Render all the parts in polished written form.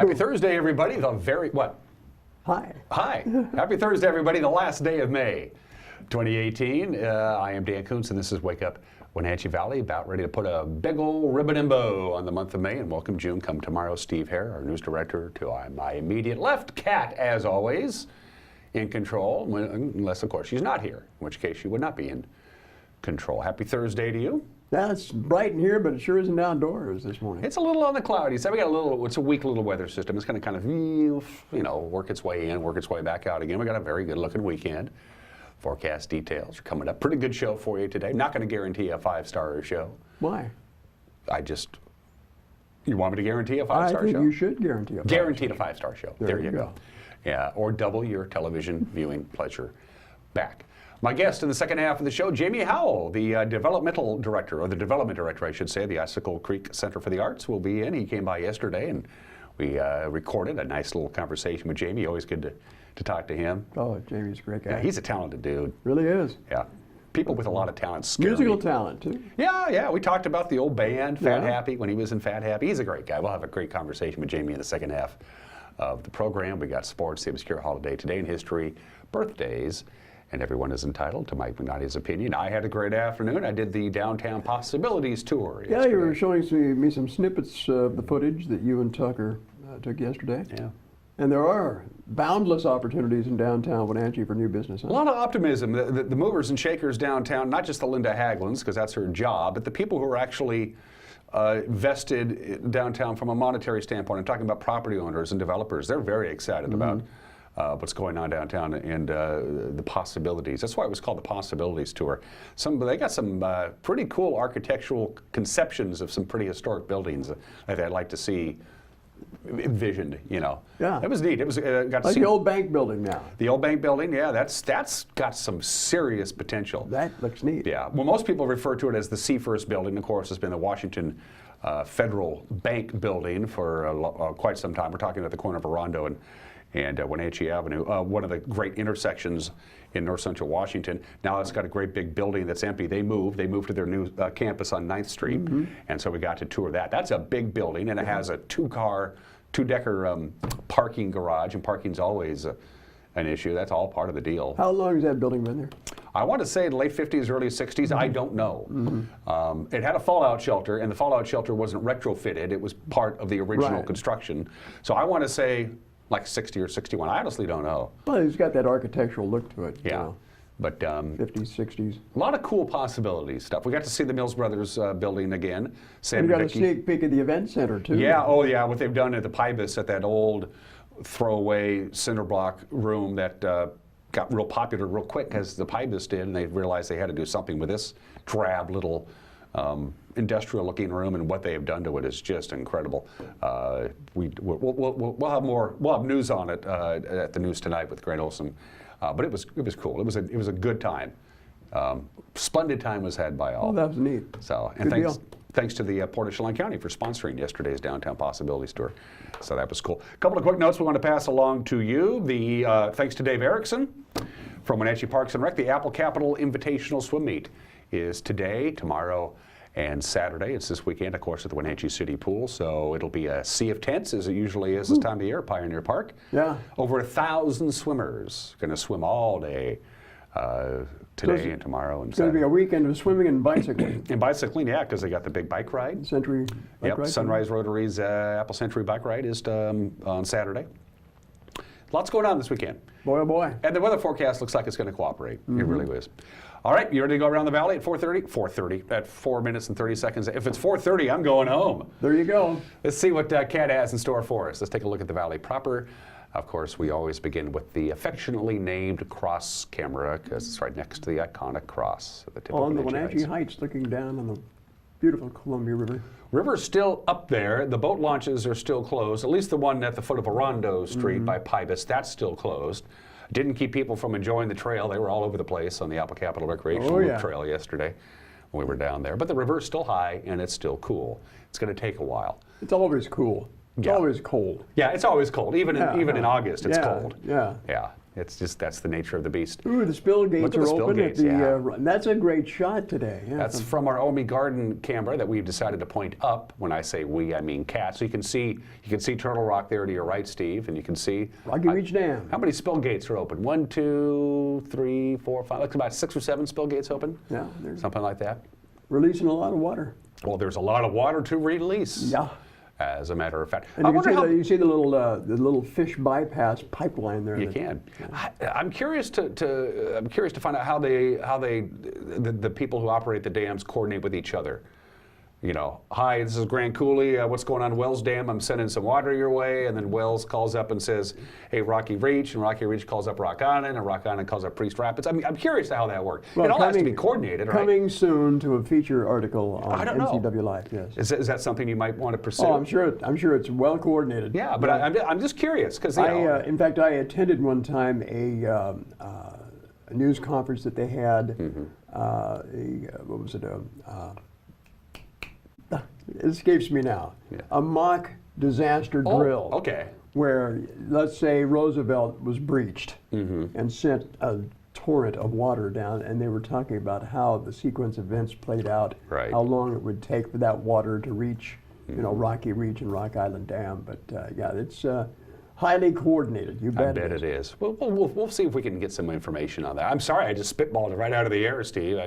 Happy Thursday, everybody. Hi. Hi. Happy Thursday, everybody. The last day of May 2018. I am Dan Kuntz, and this is Wake Up Wenatchee Valley. About ready to put a big old ribbon and bow on the month of May and welcome June. Come tomorrow, Steve Hare, our news director, to my immediate left. Kat, as always, in control, unless, of course, she's not here, in which case she would not be in control. Happy Thursday to you. Yeah, it's bright in here, but it sure isn't outdoors this morning. It's a little on the cloudy side. We got it's a weak little weather system. It's going to kind of, work its way in, work its way back out again. We got a very good looking weekend. Forecast details are coming up. Pretty good show for you today. Not going to guarantee a 5-star show. Why? You want me to guarantee a 5-star show? I think you should guarantee a 5-star Guaranteed a 5-star show. There you go. Yeah, or double your television viewing pleasure back. My guest in the second half of the show, Jamie Howell, the development director, I should say, the Icicle Creek Center for the Arts, will be in. He came by yesterday, and we recorded a nice little conversation with Jamie. Always good to talk to him. Oh, Jamie's a great guy. Yeah, he's a talented dude. Really is. Yeah. People with a lot of talent scare Musical me. talent, too. Yeah. We talked about the old band, Fat Happy, when he was in Fat Happy. He's a great guy. We'll have a great conversation with Jamie in the second half of the program. We got sports, the obscure holiday, today in history, birthdays, and everyone is entitled to Mike Magnotti's opinion. I had a great afternoon. I did the Downtown Possibilities tour yesterday. Yeah, you were showing me some snippets of the footage that you and Tucker took yesterday. Yeah. And there are boundless opportunities in downtown Wenatchee for new business. Huh? A lot of optimism. The movers and shakers downtown, not just the Linda Haglunds, because that's her job, but the people who are actually vested downtown from a monetary standpoint. I'm talking about property owners and developers. They're very excited about what's going on downtown and the possibilities. That's why it was called the Possibilities Tour. They got some pretty cool architectural conceptions of some pretty historic buildings that I'd like to see envisioned, Yeah. It was neat. It was got to like see the old bank building now. The old bank building, yeah, that's got some serious potential. That looks neat. Yeah. Well, most people refer to it as the Seafirst building. Of course, it's been the Washington Federal Bank building for quite some time. We're talking at the corner of Orondo and Wenatchee Avenue, one of the great intersections in north central Washington. Now it's got a great big building that's empty. They moved to their new campus on 9th Street, and so we got to tour that. That's a big building, and it has a two-decker parking garage, and parking's always an issue. That's all part of the deal. How long has that building been there? I want to say the late 50s, early 60s. I don't know. It had a fallout shelter, and the fallout shelter wasn't retrofitted. It was part of the original construction. So I want to say like 60 or 61. I honestly don't know. Well, it's got that architectural look to it. Yeah. But 50s, 60s. A lot of cool possibilities stuff. We got to see the Mills Brothers building again. And you got a sneak peek of the event center, too. Yeah, what they've done at the Pybus, at that old throwaway cinder block room that got real popular real quick, as the Pybus did, and they realized they had to do something with this drab little industrial-looking room, and what they have done to it is just incredible. We'll have news on it at the news tonight with Grant Olson. But it was cool. It was a good time. Splendid time was had by all. Oh, that was neat. So, and thanks to the Port of Chelan County for sponsoring yesterday's Downtown Possibilities Tour. So that was cool. A couple of quick notes we want to pass along to you. Thanks to Dave Erickson from Wenatchee Parks and Rec. The Apple Capital Invitational Swim Meet is today, tomorrow, and Saturday. It's this weekend, of course, at the Wenatchee City Pool. So it'll be a sea of tents, as it usually is this time of the year at Pioneer Park. Yeah. Over 1,000 swimmers going to swim all day today and tomorrow and Saturday. It's going to be a weekend of swimming and bicycling. And bicycling, yeah, because they got the big bike ride. Century bike ride. Sunrise Rotary's Apple Century bike ride is on Saturday. Lots going on this weekend. Boy, oh boy. And the weather forecast looks like it's going to cooperate. It really is. All right, you ready to go around the valley at 4:30? 4:30, at 4 minutes and 30 seconds. If it's 4:30, I'm going home. There you go. Let's see what Kat has in store for us. Let's take a look at the valley proper. Of course, we always begin with the affectionately named cross camera, because it's right next to the iconic cross at the tip on of the Wenatchee Heights, looking down on the beautiful Columbia River. River's still up there. The boat launches are still closed, at least the one at the foot of Orondo Street by Pybus. That's still closed. Didn't keep people from enjoying the trail. They were all over the place on the Apple Capital Recreational Trail yesterday when we were down there. But the river's still high and it's still cool. It's going to take a while. It's always cool. It's always cold. Yeah, it's always cold. Even in August, it's cold. Yeah. Yeah. that's the nature of the beast. Ooh, the spill gates Look at are the spill open gates, at the. yeah. That's a great shot today. Yeah, That's from our Omi Garden camera that we've decided to point up. When I say we, I mean Cat. So you can see Turtle Rock there to your right, Steve, and you can see Rocky Reach Dam. How many spill gates are open? 1, 2, 3, 4, 5. Looks about 6 or 7 spill gates open. Yeah, they're Something like that. releasing a lot of water. Well, there's a lot of water to release. Yeah. As a matter of fact, And you can see the little fish bypass pipeline there. You can. I'm curious to find out how the people who operate the dams coordinate with each other. You know, hi, this is Grand Coulee. What's going on, Wells Dam? I'm sending some water your way, and then Wells calls up and says, "Hey, Rocky Reach," and Rocky Reach calls up Rock Island, and Rock Island calls up Priest Rapids. I'm curious to how that works. Well, it all has to be coordinated, right? Coming soon to a feature article on I don't know. MCW Life. Yes. Is that something you might want to pursue? Oh, I'm sure it's well coordinated. Yeah, but I'm just curious because in fact, I attended one time a news conference that they had. What was it? It escapes me now. Yeah. A mock disaster drill. Okay. Where, let's say, Roosevelt was breached and sent a torrent of water down, and they were talking about how the sequence of events played out, right. how long it would take for that water to reach, Rocky Reach and Rock Island Dam. But yeah, it's highly coordinated. You bet. I bet it is. We'll see if we can get some information on that. I'm sorry, I just spitballed it right out of the air, Steve.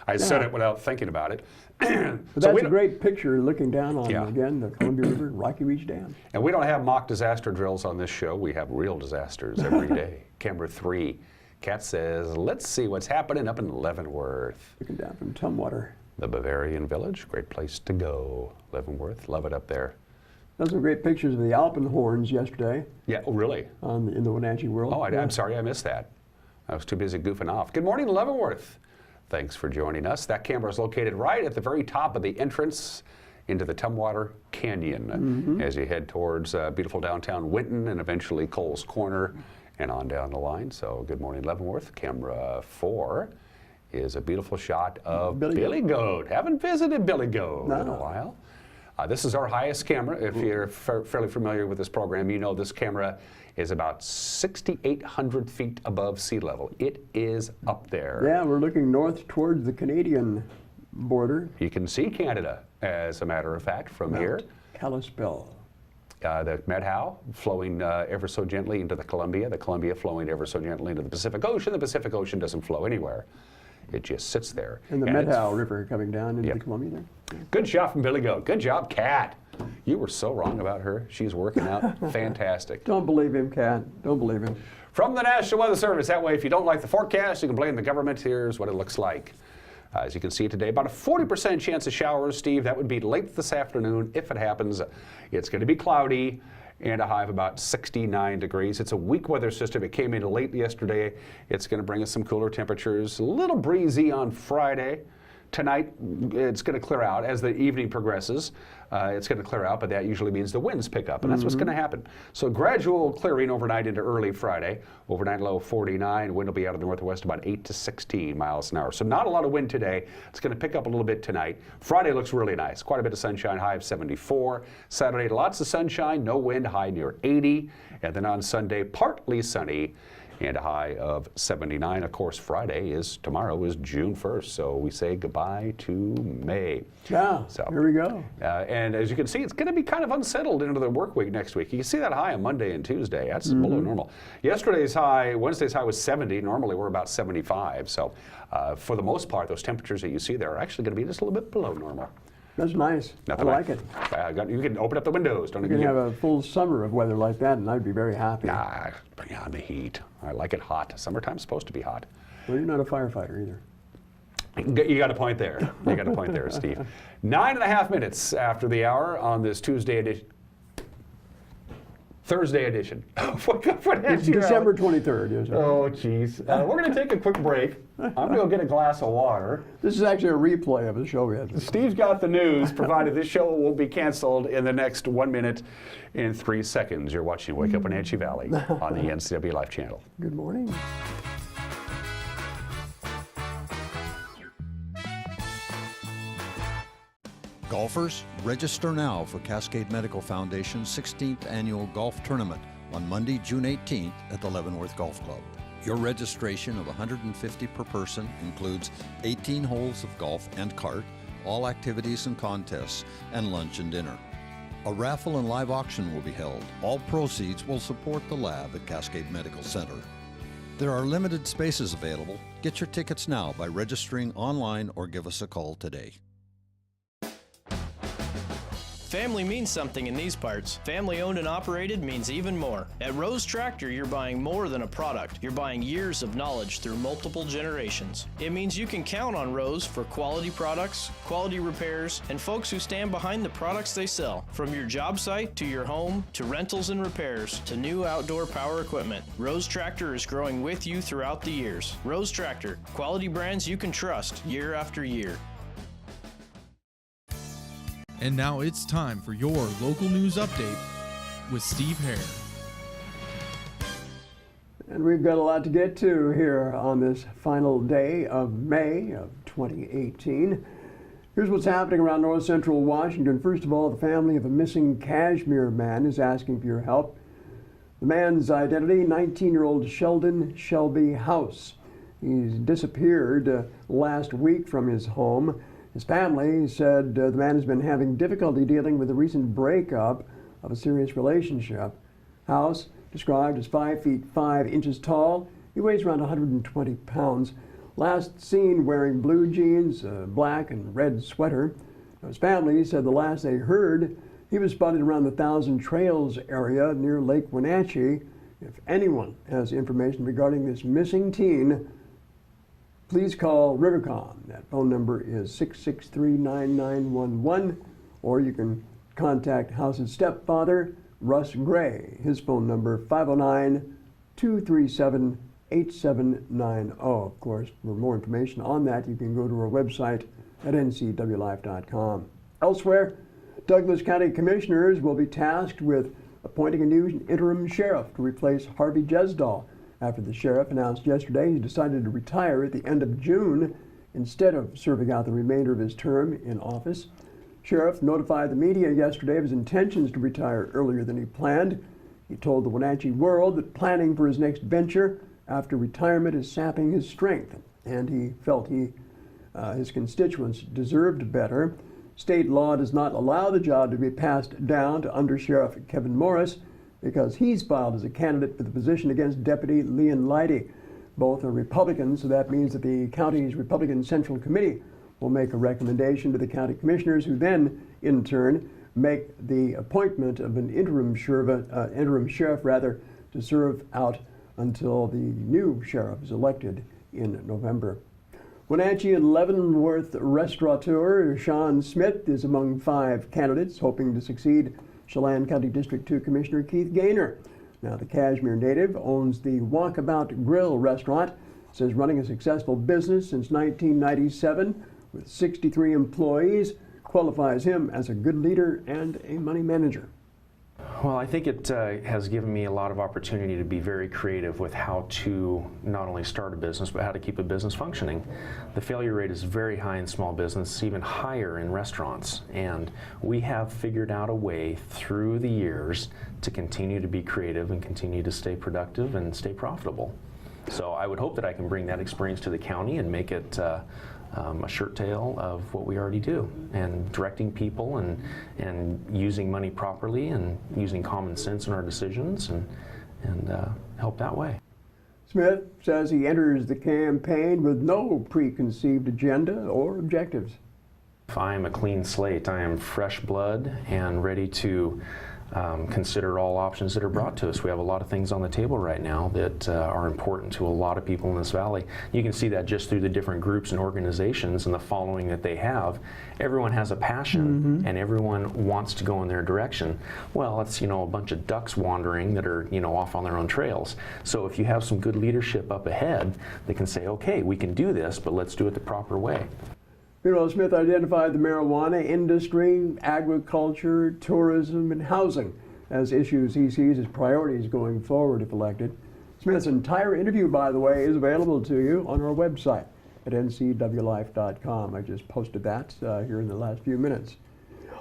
I said it without thinking about it. But that's a great picture looking down on, again, the Columbia River, Rocky Reach Dam. And we don't have mock disaster drills on this show. We have real disasters every day. Camera 3. Kat says, let's see what's happening up in Leavenworth. Looking down from Tumwater. The Bavarian Village, great place to go. Leavenworth, love it up there. Those are great pictures of the Alpenhorns yesterday. Yeah, oh, really? In the Wenatchee world. Oh, I'm sorry I missed that. I was too busy goofing off. Good morning, Leavenworth. Thanks for joining us. That camera is located right at the very top of the entrance into the Tumwater Canyon as you head towards beautiful downtown Winton and eventually Coles Corner and on down the line. So good morning, Leavenworth. Camera 4 is a beautiful shot of Billy Goat. Haven't visited Billy Goat in a while. This is our highest camera. If you're fairly familiar with this program, you know this camera is about 6,800 feet above sea level. It is up there. Yeah, we're looking north towards the Canadian border. You can see Canada, as a matter of fact, from here. Kalispell. The Methow flowing ever so gently into the Columbia flowing ever so gently into the Pacific Ocean. The Pacific Ocean doesn't flow anywhere. It just sits there. And the Methow River coming down into the Columbia there. Yeah. Good job from Billy Goat. Good job, Kat. You were so wrong about her. She's working out fantastic. Don't believe him, Kat. Don't believe him. From the National Weather Service. That way, if you don't like the forecast, you can blame the government. Here's what it looks like. As you can see today, about a 40% chance of showers, Steve. That would be late this afternoon if it happens. It's going to be cloudy and a high of about 69 degrees. It's a weak weather system. It came in late yesterday. It's going to bring us some cooler temperatures. A little breezy on Friday. Tonight, it's going to clear out as the evening progresses. It's going to clear out, but that usually means the winds pick up, and that's what's going to happen. So gradual clearing overnight into early Friday. Overnight low 49. Wind will be out of the northwest about 8 to 16 miles an hour. So not a lot of wind today. It's going to pick up a little bit tonight. Friday looks really nice. Quite a bit of sunshine, high of 74. Saturday, lots of sunshine, no wind, high near 80. And then on Sunday, partly sunny and a high of 79. Of course, tomorrow is June 1st, so we say goodbye to May. Yeah, so here we go. And as you can see, it's going to be kind of unsettled into the work week next week. You can see that high on Monday and Tuesday. That's below normal. Wednesday's high was 70. Normally, we're about 75. So for the most part, those temperatures that you see there are actually going to be just a little bit below normal. That's nice. Nothing I like it. You can open up the windows. You can have a full summer of weather like that, and I'd be very happy. Nah, bring on the heat. I like it hot. Summertime's supposed to be hot. Well, you're not a firefighter either. You got a point there. You got a point there, Steve. 9.5 minutes after the hour on this Thursday edition. It's December 23rd. Yes, sir. Oh, jeez. We're going to take a quick break. I'm going to go get a glass of water. This is actually a replay of the show we had. Steve's got the news, provided this show will be canceled in the next 1 minute and 3 seconds. You're watching Wake Up Wenatchee Valley on the NCW Life channel. Good morning. Golfers, register now for Cascade Medical Foundation's 16th Annual Golf Tournament on Monday, June 18th at the Leavenworth Golf Club. Your registration of $150 per person includes 18 holes of golf and cart, all activities and contests, and lunch and dinner. A raffle and live auction will be held. All proceeds will support the lab at Cascade Medical Center. There are limited spaces available. Get your tickets now by registering online or give us a call today. Family means something in these parts. Family owned and operated means even more. At Rose Tractor, you're buying more than a product. You're buying years of knowledge through multiple generations. It means you can count on Rose for quality products, quality repairs, and folks who stand behind the products they sell. From your job site to your home, to rentals and repairs, to new outdoor power equipment, Rose Tractor is growing with you throughout the years. Rose Tractor, quality brands you can trust year after year. And now it's time for your local news update with Steve Hare. And we've got a lot to get to here on this final day of May of 2018. Here's what's happening around north central Washington. First of all, the family of a missing Kashmir man is asking for your help. The man's identity, 19-year-old Sheldon Shelby House. He's disappeared last week from his home. His family said the man has been having difficulty dealing with the recent breakup of a serious relationship. House, described as 5 feet 5 inches tall, he weighs around 120 pounds. Last seen wearing blue jeans, a black and red sweater. His family said the last they heard, he was spotted around the Thousand Trails area near Lake Wenatchee. If anyone has information regarding this missing teen, please call Rivercom. That phone number is 663-9911, or you can contact House's stepfather, Russ Gray. His phone number, 509-237-8790. Of course, for more information on that, you can go to our website at ncwlife.com. Elsewhere, Douglas County Commissioners will be tasked with appointing a new interim sheriff to replace Harvey Jesdahl, after the sheriff announced yesterday he decided to retire at the end of June instead of serving out the remainder of his term in office. Sheriff notified the media yesterday of his intentions to retire earlier than he planned. He told the Wenatchee World that planning for his next venture after retirement is sapping his strength, and he felt his constituents deserved better. State law does not allow the job to be passed down to Under Sheriff Kevin Morris, because he's filed as a candidate for the position against Deputy Leon Leidy. Both are Republicans, so that means that the county's Republican Central Committee will make a recommendation to the county commissioners, who then, in turn, make the appointment of an interim sheriff to serve out until the new sheriff is elected in November. Wenatchee and Leavenworth restaurateur Sean Smith is among 5 candidates hoping to succeed Chelan County District 2 Commissioner Keith Gaynor. Now, the Kashmir native owns the Walkabout Grill restaurant, says running a successful business since 1997 with 63 employees qualifies him as a good leader and a money manager. Well, I think it has given me a lot of opportunity to be very creative with how to not only start a business, but how to keep a business functioning. The failure rate is very high in small business, even higher in restaurants, and we have figured out a way through the years to continue to be creative and continue to stay productive and stay profitable. So I would hope that I can bring that experience to the county and make it a shirt tail of what we already do, and directing people and using money properly and using common sense in our decisions and help that way. Smith says he enters the campaign with no preconceived agenda or objectives. I am a clean slate. I am fresh blood and ready to consider all options that are brought to us. We have a lot of things on the table right now that are important to a lot of people in this valley. You can see that just through the different groups and organizations and the following that they have. Everyone has a passion, and everyone wants to go in their direction. Well, it's, a bunch of ducks wandering that are, off on their own trails. So if you have some good leadership up ahead, they can say, okay, we can do this, but let's do it the proper way. Meanwhile, Smith identified the marijuana industry, agriculture, tourism, and housing as issues he sees as priorities going forward if elected. Smith's entire interview, by the way, is available to you on our website at ncwlife.com. I just posted that here in the last few minutes.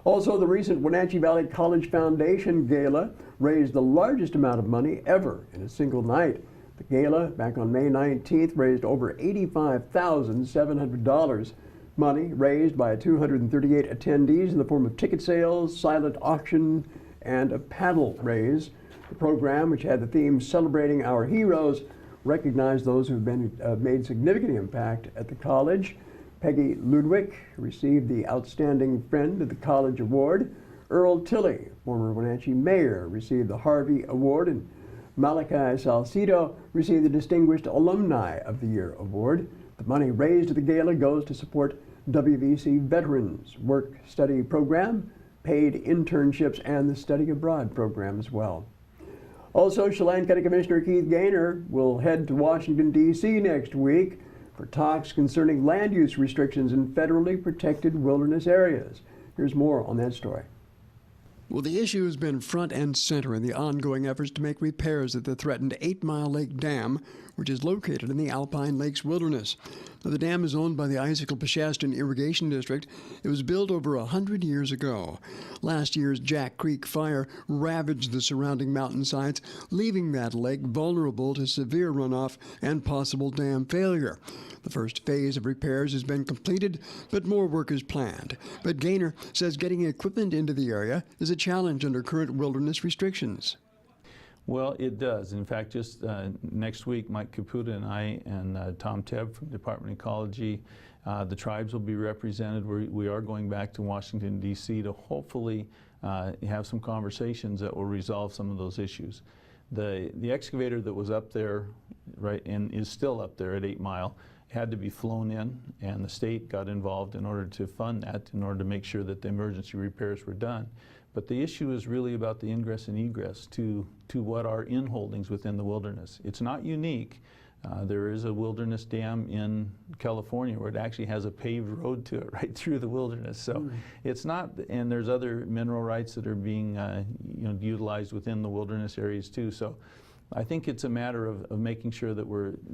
Also, the recent Wenatchee Valley College Foundation Gala raised the largest amount of money ever in a single night. The gala back on May 19th raised over $85,700. Money raised by 238 attendees in the form of ticket sales, silent auction, and a paddle raise. The program, which had the theme Celebrating Our Heroes, recognized those who have made significant impact at the college. Peggy Ludwig received the Outstanding Friend of the College Award. Earl Tilley, former Wenatchee mayor, received the Harvey Award, and Malachi Salcido received the Distinguished Alumni of the Year Award. The money raised at the gala goes to support WVC Veterans Work-Study Program, paid internships, and the Study Abroad program as well. Also, Chelan County Commissioner Keith Gaynor will head to Washington, D.C. next week for talks concerning land use restrictions in federally protected wilderness areas. Here's more on that story. Well, the issue has been front and center in the ongoing efforts to make repairs at the threatened 8 Mile Lake Dam, which is located in the Alpine Lakes Wilderness. Now, the dam is owned by the Icicle-Peshastin Irrigation District. It was built over 100 years ago. Last year's Jack Creek fire ravaged the surrounding mountainsides, leaving that lake vulnerable to severe runoff and possible dam failure. The first phase of repairs has been completed, but more work is planned. But Gaynor says getting equipment into the area is a challenge under current wilderness restrictions. Well, it does. In fact, just next week, Mike Caputa and I and Tom Tebb from the Department of Ecology, the tribes will be represented. We are going back to Washington, D.C. to hopefully have some conversations that will resolve some of those issues. The excavator that was up there, right, and is still up there at 8 Mile, had to be flown in, and the state got involved in order to fund that, in order to make sure that the emergency repairs were done. But the issue is really about the ingress and egress to what are in holdings within the wilderness. It's not unique. There is a wilderness dam in California where it actually has a paved road to it right through the wilderness. So it's not, and there's other mineral rights that are being utilized within the wilderness areas too. So I think it's a matter of making sure that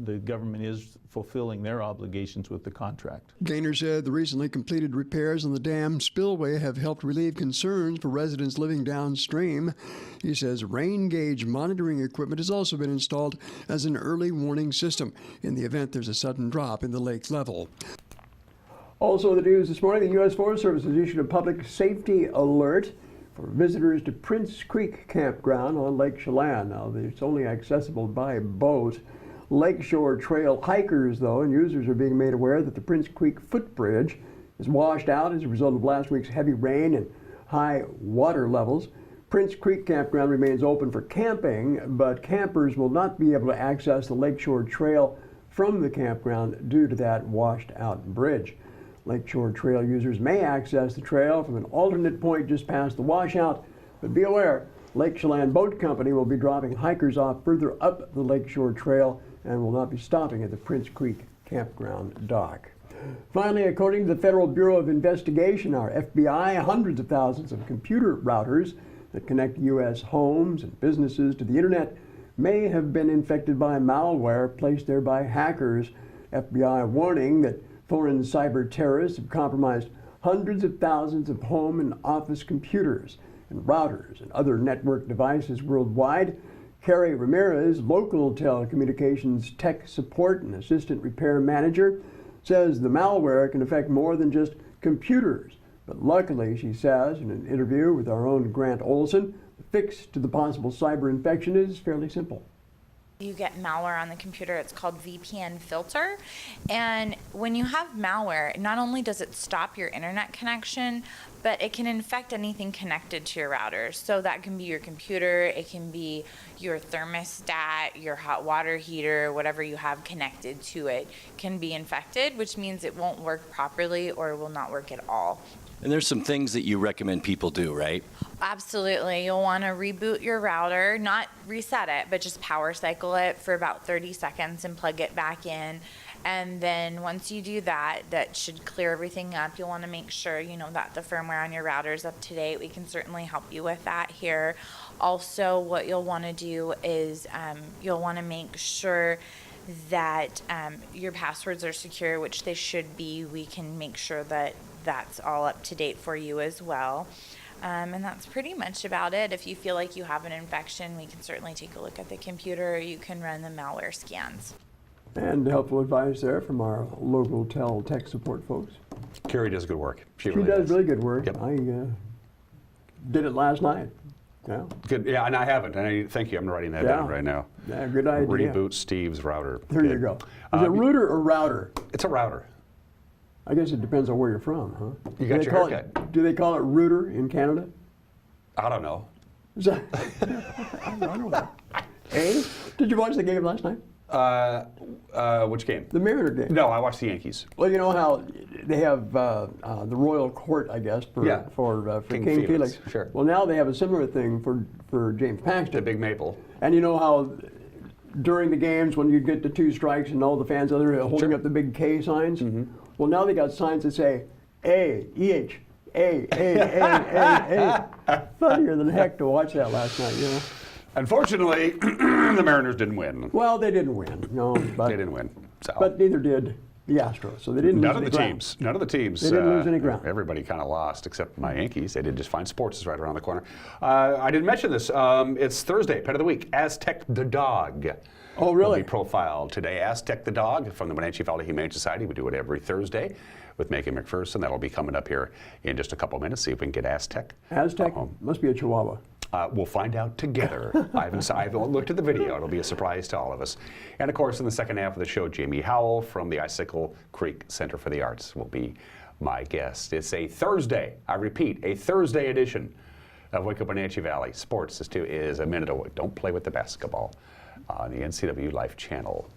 the government is fulfilling their obligations with the contract. Gaynor said the recently completed repairs on the dam spillway have helped relieve concerns for residents living downstream. He says rain gauge monitoring equipment has also been installed as an early warning system in the event there's a sudden drop in the lake level. Also in the news this morning, the U.S. Forest Service has issued a public safety alert for visitors to Prince Creek Campground on Lake Chelan. Now, it's only accessible by boat. Lakeshore Trail hikers, though, and users are being made aware that the Prince Creek footbridge is washed out as a result of last week's heavy rain and high water levels. Prince Creek Campground remains open for camping, but campers will not be able to access the Lakeshore Trail from the campground due to that washed out bridge. Lakeshore Trail users may access the trail from an alternate point just past the washout, but be aware, Lake Chelan Boat Company will be dropping hikers off further up the Lakeshore Trail and will not be stopping at the Prince Creek Campground dock. Finally, according to the Federal Bureau of Investigation, our FBI, hundreds of thousands of computer routers that connect U.S. homes and businesses to the internet may have been infected by malware placed there by hackers. FBI warning that foreign cyber terrorists have compromised hundreds of thousands of home and office computers and routers and other network devices worldwide. Carrie Ramirez, local telecommunications tech support and assistant repair manager, says the malware can affect more than just computers. But luckily, she says in an interview with our own Grant Olson, the fix to the possible cyber infection is fairly simple. You get malware on the computer, it's called VPN filter. And when you have malware, not only does it stop your internet connection, but it can infect anything connected to your router. So that can be your computer, it can be your thermostat, your hot water heater, whatever you have connected to it can be infected, which means it won't work properly or will not work at all. And there's some things that you recommend people do, right? Absolutely. You'll want to reboot your router, not reset it, but just power cycle it for about 30 seconds and plug it back in. And then once you do that, that should clear everything up. You'll want to make sure, that the firmware on your router is up to date. We can certainly help you with that here. Also, what you'll want to do is you'll want to make sure that your passwords are secure, which they should be. We can make sure that that's all up to date for you as well. And that's pretty much about it. If you feel like you have an infection, we can certainly take a look at the computer, or you can run the malware scans. And helpful advice there from our local TEL tech support folks. Carrie does good work. She does really good work. Yep. I did it last night. Yeah. Good. Yeah, and I haven't. And thank you. I'm writing that down right now. Yeah, good idea. Reboot Steve's router. There you go. Is it router or router? It's a router. I guess it depends on where you're from, huh? You got your haircut. Do they call it router in Canada? I don't know. Is that, I don't know. Hey, did you watch the game last night? Which game? The Mariner game. No, I watched the Yankees. Well, you know how they have the royal court, I guess, for King Felix. Sure. Well, now they have a similar thing for James Paxton. The Big Maple. And you know how during the games when you get the 2 strikes and all the fans are there holding up the big K signs? Mm-hmm. Well, now they got signs that say A, E-H, A. Funnier than heck to watch that last night, you know. Unfortunately, the Mariners didn't win. Well, they didn't win. No, but they didn't win. So. But neither did the Astros. So they didn't lose any ground. None of the teams. They didn't lose any ground. Everybody kind of lost except my Yankees. They did just fine. Sports is right around the corner. I didn't mention this. It's Thursday, Pet of the Week. Aztec the dog. Oh, really? Will be profiled today. Aztec the dog from the Wenatchee Valley Humane Society. We do it every Thursday with Megan McPherson. That'll be coming up here in just a couple minutes. See if we can get Aztec. Aztec must be a Chihuahua. We'll find out together. I haven't looked at the video. It'll be a surprise to all of us. And of course, in the second half of the show, Jamie Howell from the Icicle Creek Center for the Arts will be my guest. It's a Thursday, I repeat, a Thursday edition of Wake Up Wenatchee Valley. Sports is a minute away. Don't play with the basketball on the NCW Life channel.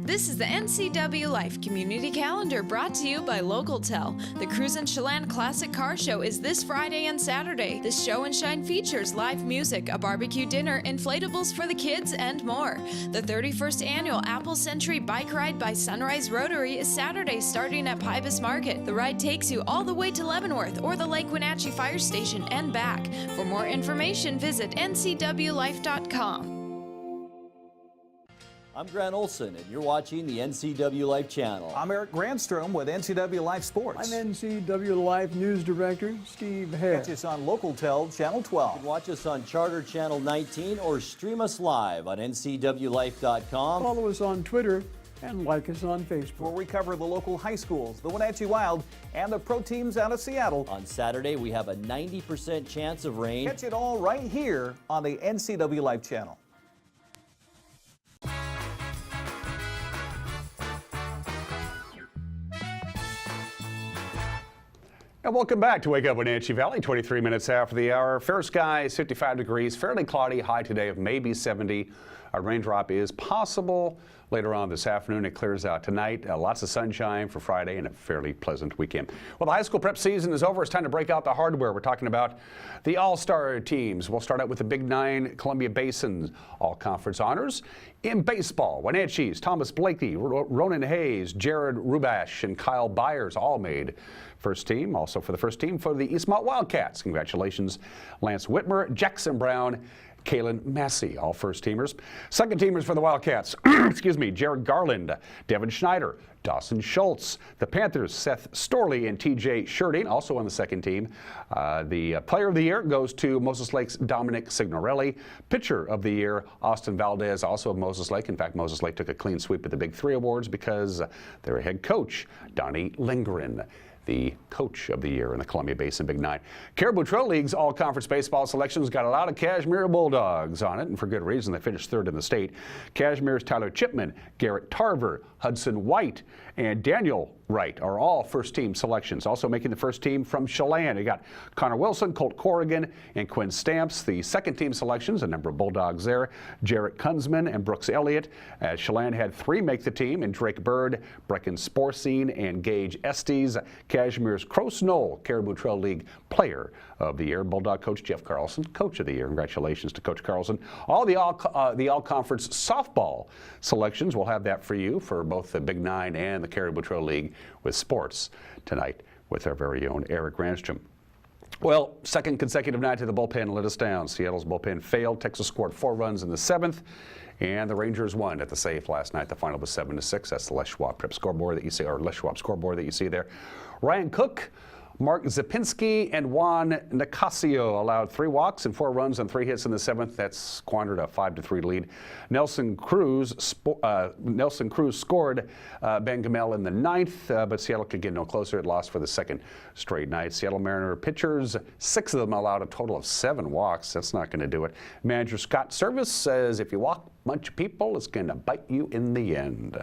This is the NCW Life Community Calendar brought to you by Local Tel. The Cruise and Chelan Classic Car Show is this Friday and Saturday. This show and shine features live music, a barbecue dinner, inflatables for the kids, and more. The 31st annual Apple Century Bike Ride by Sunrise Rotary is Saturday starting at Pybus Market. The ride takes you all the way to Leavenworth or the Lake Wenatchee Fire Station and back. For more information, visit ncwlife.com. I'm Grant Olson, and you're watching the NCW Life channel. I'm Eric Grandstrom with NCW Life Sports. I'm NCW Life News Director Steve Hare. Catch us on Local Tel Channel 12. You can watch us on Charter Channel 19 or stream us live on ncwlife.com. Follow us on Twitter and like us on Facebook. Where we cover the local high schools, the Wenatchee Wild, and the pro teams out of Seattle. On Saturday, we have a 90% chance of rain. Catch it all right here on the NCW Life channel. And welcome back to Wake Up Wenatchee Valley, 23 minutes after the hour. Fair skies, 55 degrees, fairly cloudy, high today of maybe 70. A raindrop is possible later on this afternoon. It clears out tonight. Lots of sunshine for Friday and a fairly pleasant weekend. Well, the high school prep season is over. It's time to break out the hardware. We're talking about the all-star teams. We'll start out with the Big Nine Columbia Basin all-conference honors. In baseball, Wenatchee's Thomas Blakey, Ronan Hayes, Jared Rubash, and Kyle Byers all made first team. Also for the first team for the Eastmont Wildcats. Congratulations, Lance Whitmer, Jackson Brown, Kalen Massey, all first teamers. Second teamers for the Wildcats, excuse me, Jared Garland, Devin Schneider, Dawson Schultz. The Panthers, Seth Storley and TJ Sherding, also on the second team. The player of the year goes to Moses Lake's Dominic Signorelli. Pitcher of the year, Austin Valdez, also of Moses Lake. In fact, Moses Lake took a clean sweep of the Big Three awards because their head coach, Donnie Lindgren, the coach of the year in the Columbia Basin Big Nine. Caribou Trail League's all-conference baseball selections got a lot of Cashmere Bulldogs on it, and for good reason. They finished third in the state. Cashmere's Tyler Chipman, Garrett Tarver, Hudson White, and Daniel Wright are all first-team selections. Also making the first team from Chelan, you got Connor Wilson, Colt Corrigan, and Quinn Stamps. The second-team selections, a number of Bulldogs there, Jarrett Kunzman and Brooks Elliott. Chelan had three make the team, and Drake Bird, Brecken Sporcine, and Gage Estes. Cashmere's Crow Knoll, Caribou Trail League Player of the Year. Bulldog coach Jeff Carlson, Coach of the Year. Congratulations to Coach Carlson. All the all-conference softball selections, we'll have that for you for both the Big Nine and the Caribou Trail League with sports tonight with our very own Eric Grandstrom. Well, second consecutive night to the bullpen let us down. Seattle's bullpen failed. Texas scored 4 runs in the 7th, and the Rangers won at the safe last night. The final was 7-6. That's the Les Schwab Prep scoreboard that you see, or Les Schwab scoreboard that you see there. Ryan Cook, Mark Zapinski, and Juan Nicasio allowed 3 walks and 4 runs on 3 hits in the 7th. That's squandered a 5-3 lead. Nelson Cruz scored Ben Gamel in the 9th, but Seattle could get no closer. It lost for the second straight night. Seattle Mariner pitchers, 6 of them allowed a total of 7 walks. That's not going to do it. Manager Scott Service says if you walk a bunch of people, it's going to bite you in the end.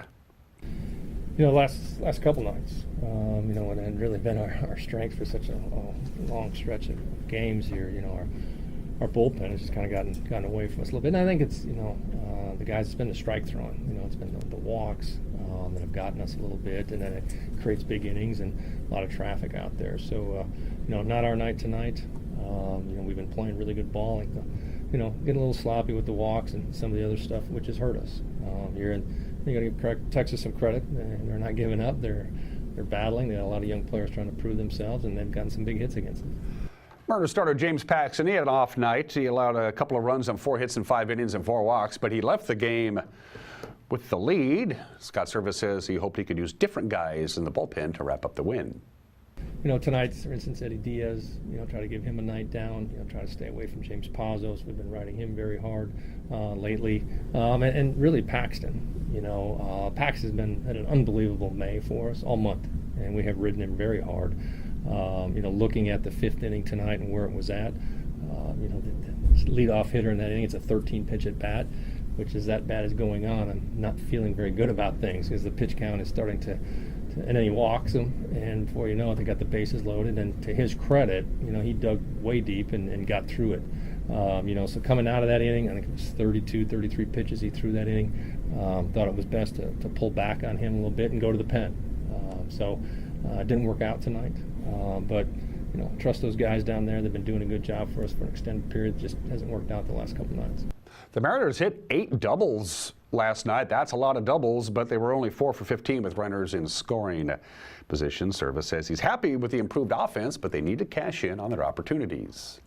Last couple nights, and it really been our strength for such a long stretch of games here. Our bullpen has just kind of gotten away from us a little bit. And I think it's the guys. It's been the strike throwing. It's been the walks that have gotten us a little bit, and then it creates big innings and a lot of traffic out there. So not our night tonight. We've been playing really good ball. Getting a little sloppy with the walks and some of the other stuff, which has hurt us here. And you got to give Texas some credit. They're not giving up. They're battling. They got a lot of young players trying to prove themselves, and they've gotten some big hits against them. Mariners starter James Paxton, he had an off night. He allowed a couple of runs on 4 hits in 5 innings and 4 walks, but he left the game with the lead. Scott Service says he hoped he could use different guys in the bullpen to wrap up the win. Tonight, for instance, Eddie Diaz, try to give him a night down, try to stay away from James Pazos. We've been riding him very hard lately. And really Paxton, Paxton's been at an unbelievable May for us all month, and we have ridden him very hard. Looking at the 5th inning tonight and where it was at, the leadoff hitter in that inning, it's a 13-pitch at bat, which as that bat is going on, I'm not feeling very good about things because the pitch count is starting to and then he walks them, and before you know it, they got the bases loaded. And to his credit, he dug way deep and got through it. So coming out of that inning, I think it was 32, 33 pitches he threw that inning. Thought it was best to pull back on him a little bit and go to the pen. It didn't work out tonight, but trust those guys down there. They've been doing a good job for us for an extended period. Just hasn't worked out the last couple nights. The Mariners hit 8 doubles last night. That's a lot of doubles, but they were only 4 for 15 with runners in scoring position. Service says he's happy with the improved offense, but they need to cash in on their opportunities.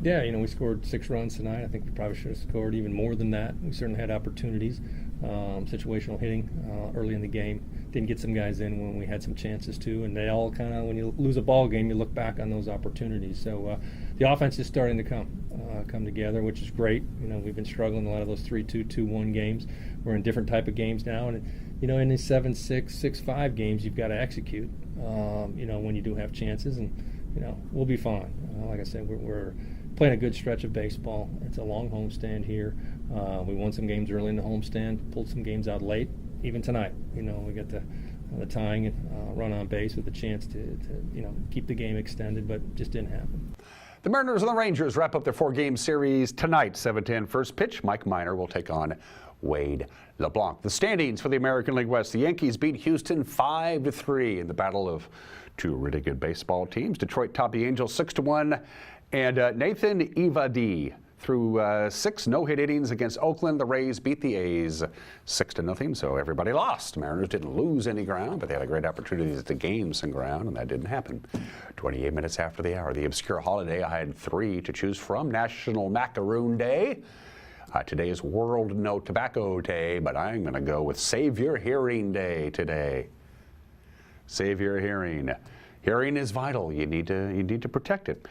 Yeah, we scored 6 runs tonight. I think we probably should have scored even more than that. We certainly had opportunities. Situational hitting early in the game. Didn't get some guys in when we had some chances to, and they all kind of, when you lose a ball game, you look back on those opportunities. So the offense is starting to come together, which is great. We've been struggling a lot of those 3-2, 2-1 games. We're in different type of games now, and in these 7-6, 6-5 games, you've got to execute. When you do have chances, and we'll be fine. Like I said, we're playing a good stretch of baseball. It's a long homestand here. We won some games early in the homestand, pulled some games out late. Even tonight, we got the tying run on base with a chance to keep the game extended, but just didn't happen. The Mariners and the Rangers wrap up their 4-game series tonight. 7:10 first pitch. Mike Minor will take on Wade LeBlanc. The standings for the American League West. The Yankees beat Houston 5-3 in the battle of 2 really good baseball teams. Detroit topped the Angels 6-1, and Nathan Eovaldi threw 6 no-hit innings against Oakland. The Rays beat the A's 6-0, so everybody lost. Mariners didn't lose any ground, but they had a great opportunity to gain some ground, and that didn't happen. 28 minutes after the hour, the obscure holiday, I had 3 to choose from. National Macaroon Day. Today is World No Tobacco Day, but I'm going to go with Save Your Hearing Day today. Save your hearing. Hearing is vital. You need to protect it.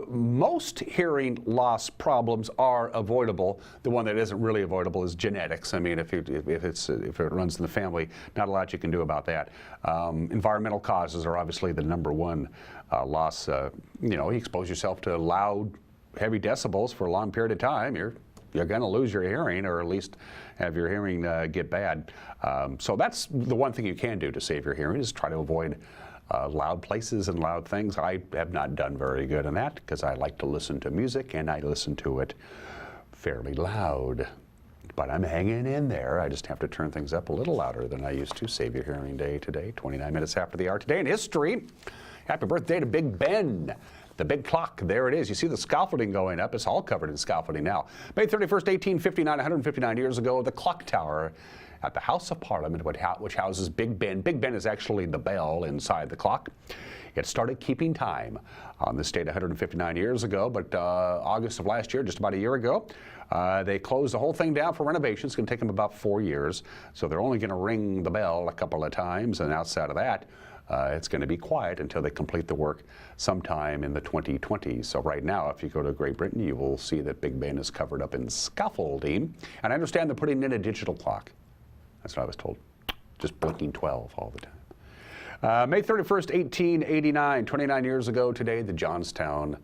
Most hearing loss problems are avoidable. The one that isn't really avoidable is genetics. I mean, if it runs in the family, not a lot you can do about that. Environmental causes are obviously the #1 loss. You expose yourself to loud, heavy decibels for a long period of time, you're going to lose your hearing, or at least have your hearing get bad. So that's the one thing you can do to save your hearing, is try to avoid loud places and loud things. I have not done very good in that because I like to listen to music, and I listen to it fairly loud. But I'm hanging in there. I just have to turn things up a little louder than I used to. Save Your Hearing Day today, 29 minutes after the hour. Today in history, happy birthday to Big Ben. The big clock, there it is. You see the scaffolding going up. It's all covered in scaffolding now. May 31st, 1859, 159 years ago, the clock tower at the House of Parliament, which houses Big Ben. Big Ben is actually the bell inside the clock. It started keeping time on this date 159 years ago, but August of last year, just about a year ago, they closed the whole thing down for renovations. It's going to take them about 4 years, so they're only going to ring the bell a couple of times, and outside of that, it's going to be quiet until they complete the work sometime in the 2020s. So right now, if you go to Great Britain, you will see that Big Ben is covered up in scaffolding. And I understand they're putting in a digital clock. That's what I was told. Just blinking 12 all the time. May 31st, 1889, 29 years ago today, the Johnstown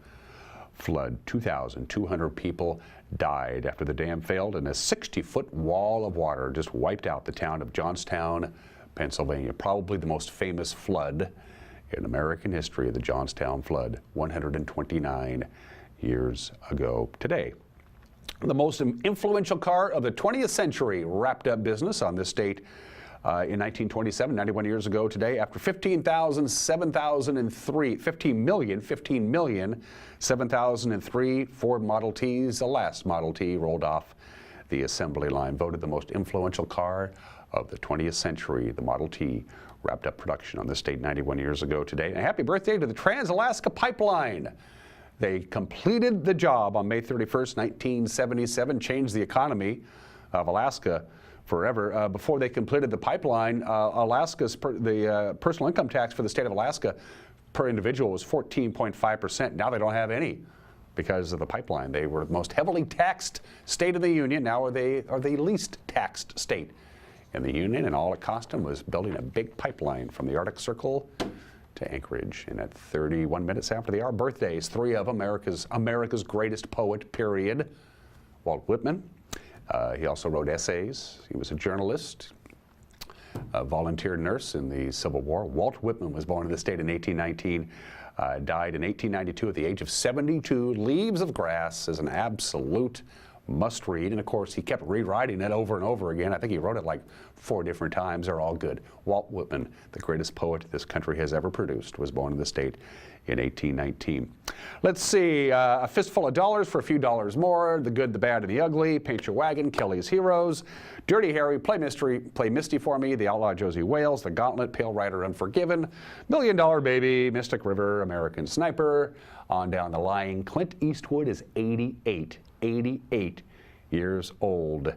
flood. 2,200 people died after the dam failed, and a 60-foot wall of water just wiped out the town of Johnstown, Pennsylvania. Probably the most famous flood in American history, the Johnstown flood, 129 years ago today. The most influential car of the 20th century wrapped up business on this date in 1927, 91 years ago today, after 15,003 Ford Model Ts, the last Model T rolled off the assembly line, voted the most influential car of the 20th century. The Model T wrapped up production on this date 91 years ago today. And a happy birthday to the Trans-Alaska Pipeline. They completed the job on May 31st, 1977, changed the economy of Alaska forever. Before they completed the pipeline, the personal income tax for the state of Alaska per individual was 14.5%. Now they don't have any because of the pipeline. They were the most heavily taxed state of the union. Now are the least taxed state in the union, and all it cost them was building a big pipeline from the Arctic Circle to Anchorage. And at 31 minutes after the hour, birthdays, three of America's greatest poet, period. Walt Whitman. He also wrote essays. He was a journalist, a volunteer nurse in the Civil War. Walt Whitman was born in the state in 1819, died in 1892 at the age of 72. Leaves of Grass is an absolute must read, and of course he kept rewriting it over and over again. I think he wrote it like 4 different times. They're all good. Walt Whitman, the greatest poet this country has ever produced, was born in the state in 1819. Let's see, A Fistful of Dollars for a Few Dollars More, The Good, the Bad, and the Ugly, Paint Your Wagon, Kelly's Heroes, Dirty Harry, Play Misty for Me, The Outlaw Josie Wales, The Gauntlet, Pale Rider, Unforgiven, $1 Million Baby, Mystic River, American Sniper, on down the line. Clint Eastwood is 88 years old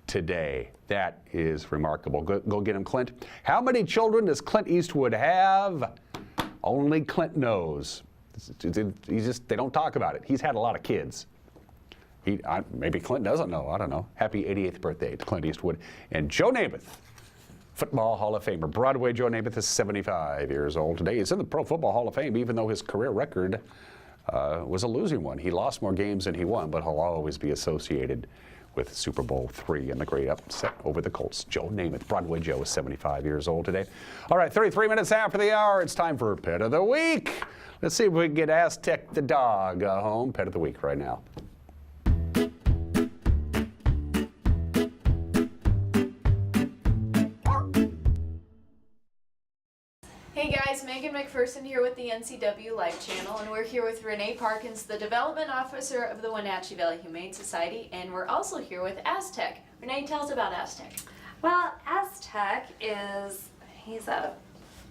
today. That is remarkable. Go get him, Clint. How many children does Clint Eastwood have? Only Clint knows. They don't talk about it. He's had a lot of kids. Maybe Clint doesn't know. I don't know. Happy 88th birthday to Clint Eastwood. And Joe Namath, Football Hall of Famer. Broadway Joe Namath is 75 years old today. He's in the Pro Football Hall of Fame, even though his career record was a losing one. He lost more games than he won, but he'll always be associated with Super Bowl III and the great upset over the Colts. Joe Namath, Broadway Joe, is 75 years old today. All right, 33 minutes after the hour, it's time for Pet of the Week. Let's see if we can get Aztec the dog home. Pet of the Week right now. Hey guys, Megan McPherson here with the NCW Life Channel, and we're here with Renee Parkins, the Development Officer of the Wenatchee Valley Humane Society, and we're also here with Aztec. Renee, tell us about Aztec. Well, Aztec he's a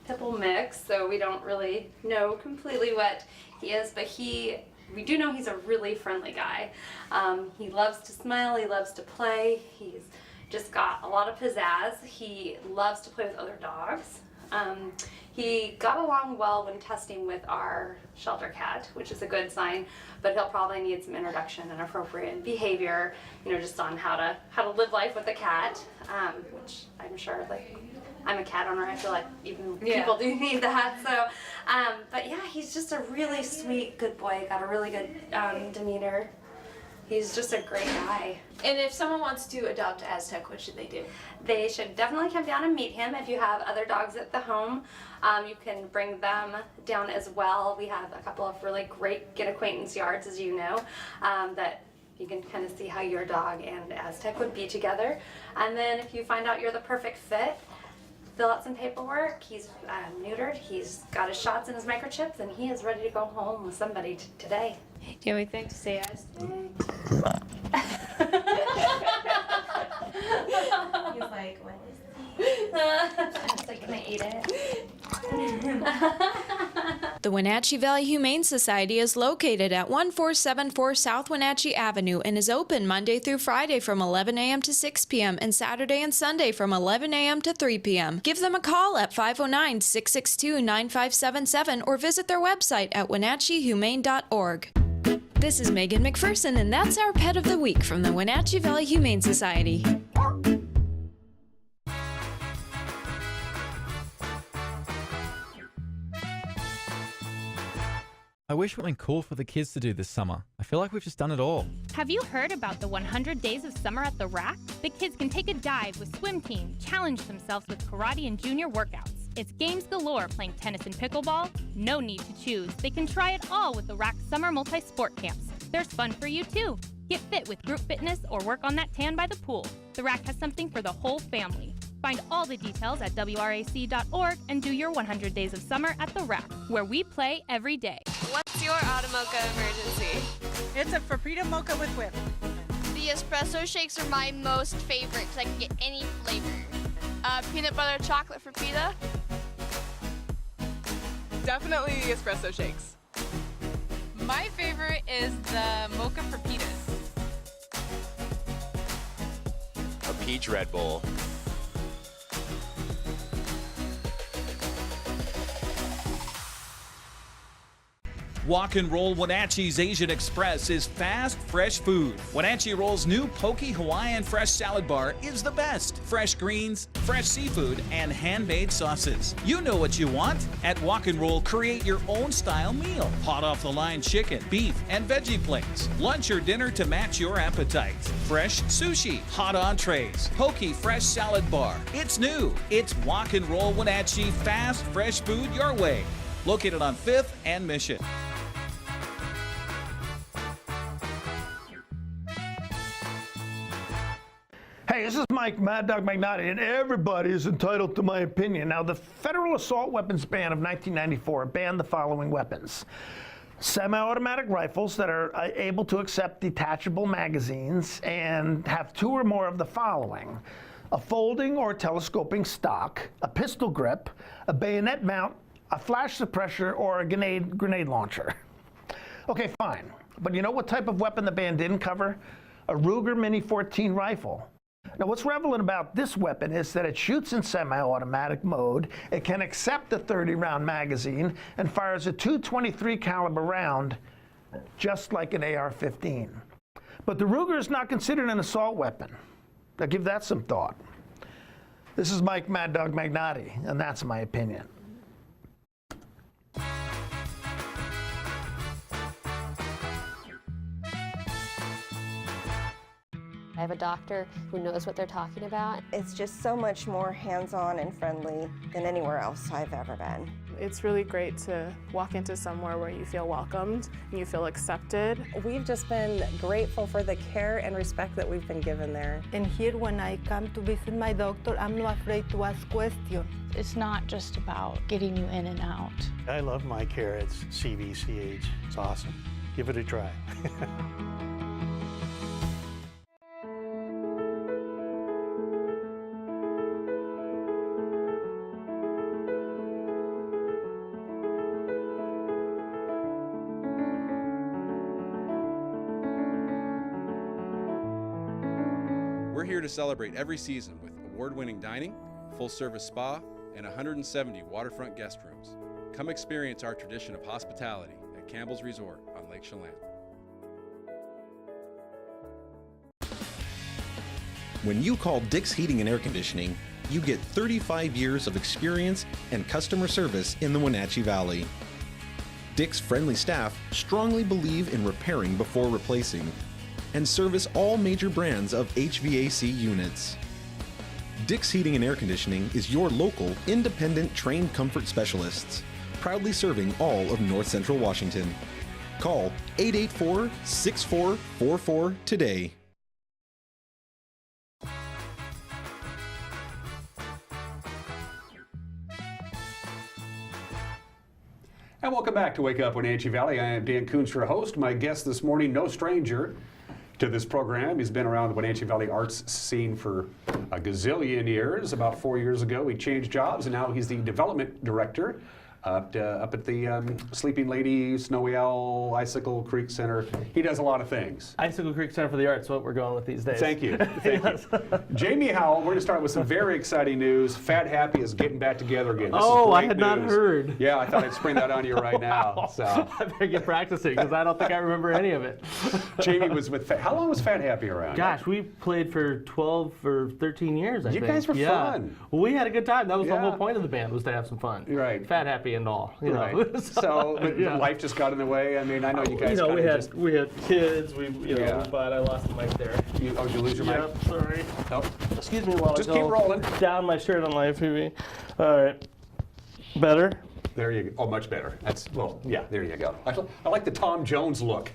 pit bull mix, so we don't really know completely what he is, but we do know he's a really friendly guy. He loves to smile, he loves to play, he's just got a lot of pizzazz, he loves to play with other dogs. He got along well when testing with our shelter cat, which is a good sign, but he'll probably need some introduction and appropriate behavior, just on how to live life with a cat, which I'm sure, like, I'm a cat owner, I feel like even people do need that, so, but yeah, he's just a really sweet, good boy, got a really good demeanor. He's just a great guy. And if someone wants to adopt Aztec, what should they do? They should definitely come down and meet him. If you have other dogs at the home, you can bring them down as well. We have a couple of really great get acquaintance yards, as you know, that you can kind of see how your dog and Aztec would be together. And then if you find out you're the perfect fit, fill out some paperwork. He's neutered, he's got his shots and his microchips, and he is ready to go home with somebody today. Do you have anything to say, Aztec? He's like, what is this? I was like, can I eat it? The Wenatchee Valley Humane Society is located at 1474 South Wenatchee Avenue and is open Monday through Friday from 11 a.m. to 6 p.m. and Saturday and Sunday from 11 a.m. to 3 p.m. Give them a call at 509-662-9577 or visit their website at wenatcheehumane.org. This is Megan McPherson, and that's our Pet of the Week from the Wenatchee Valley Humane Society. I wish something cool for the kids to do this summer. I feel like we've just done it all. Have you heard about the 100 Days of Summer at the Rack? The kids can take a dive with swim team, challenge themselves with karate and junior workouts. It's games galore playing tennis and pickleball. No need to choose. They can try it all with the Rack Summer Multi-Sport Camps. There's fun for you too. Get fit with group fitness or work on that tan by the pool. The Rack has something for the whole family. Find all the details at WRAC.org and do your 100 Days of Summer at the Rack, where we play every day. What's your Automocha emergency? It's a Frapita Mocha with whip. The espresso shakes are my most favorite because I can get any flavor. Peanut butter chocolate Frapita. Definitely the espresso shakes. My favorite is the Mocha Frapitas. A peach Red Bull. Walk and Roll Wenatchee's Asian Express is fast, fresh food. Wenatchee Roll's new Poke Hawaiian Fresh Salad Bar is the best. Fresh greens, fresh seafood, and handmade sauces. You know what you want. At Walk and Roll, create your own style meal. Hot off the line chicken, beef, and veggie plates. Lunch or dinner to match your appetite. Fresh sushi, hot entrees, Poke Fresh Salad Bar. It's new. It's Walk and Roll Wenatchee, fast, fresh food your way. Located on 5th and Mission. Hey, this is Mike Mad Dog Magnotti, and everybody is entitled to my opinion. Now, the Federal Assault Weapons Ban of 1994 banned the following weapons. Semi-automatic rifles that are able to accept detachable magazines and have two or more of the following: a folding or telescoping stock, a pistol grip, a bayonet mount, a flash suppressor, or a grenade launcher. Okay, fine. But you know what type of weapon the ban didn't cover? A Ruger Mini 14 rifle. Now, what's relevant about this weapon is that it shoots in semi-automatic mode, it can accept a 30-round magazine, and fires a .223 caliber round, just like an AR-15. But the Ruger is not considered an assault weapon. Now, give that some thought. This is Mike Mad Dog Magnotti, and that's my opinion. I have a doctor who knows what they're talking about. It's just so much more hands-on and friendly than anywhere else I've ever been. It's really great to walk into somewhere where you feel welcomed and you feel accepted. We've just been grateful for the care and respect that we've been given there. And here when I come to visit my doctor, I'm not afraid to ask questions. It's not just about getting you in and out. I love my care at CVCH. It's awesome. Give it a try. We're here to celebrate every season with award-winning dining, full-service spa, and 170 waterfront guest rooms. Come experience our tradition of hospitality at Campbell's Resort on Lake Chelan. When you call Dick's Heating and Air Conditioning, you get 35 years of experience and customer service in the Wenatchee Valley. Dick's friendly staff strongly believe in repairing before replacing and service all major brands of HVAC units. Dick's Heating and Air Conditioning is your local, independent, trained comfort specialists, proudly serving all of North Central Washington. Call 884-6444 today. And welcome back to Wake Up Wenatchee Valley. I am Dan Coons, your host. My guest this morning, no stranger to this program. He's been around the Wenatchee Valley arts scene for a gazillion years. About 4 years ago, he changed jobs, and now he's the development director up at the Sleeping Lady, Snowy Owl, Icicle Creek Center. He does a lot of things. Icicle Creek Center for the Arts, what we're going with these days. Thank you. Thank you. Jamie Howell, we're going to start with some very exciting news. Fat Happy is getting back together again. This is I great had not news. heard. Yeah, I thought I'd spring that on you right now. So I better get practicing because I don't think I remember any of it. Jamie was with how long was Fat Happy around? Gosh, we played for 12 or 13 years, I You think. guys were fun. Well, we had a good time. That was the whole point of the band, was to have some fun. Right. Fat Happy and all. You Right. know. So but life just got in the way. I mean, I know you guys. We had kids. But I lost the mic there. Did you lose your mic? Yep, sorry. Nope. Excuse me while Just I keep go rolling. down my shirt on live TV. All right. Better? There you go. Oh, much better. That's yeah. There you go. I like the Tom Jones look.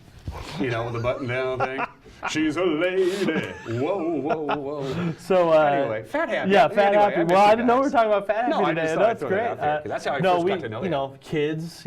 You know, the button down thing. She's a lady. Whoa, whoa, whoa. So anyway, Fat Happy. Yeah, Fat Anyway, Happy. Well, I didn't know we were talking about Fat Happy No, I today. just thought I'd That's throw that great. out there, 'cause that's how I first got to know you. Kids,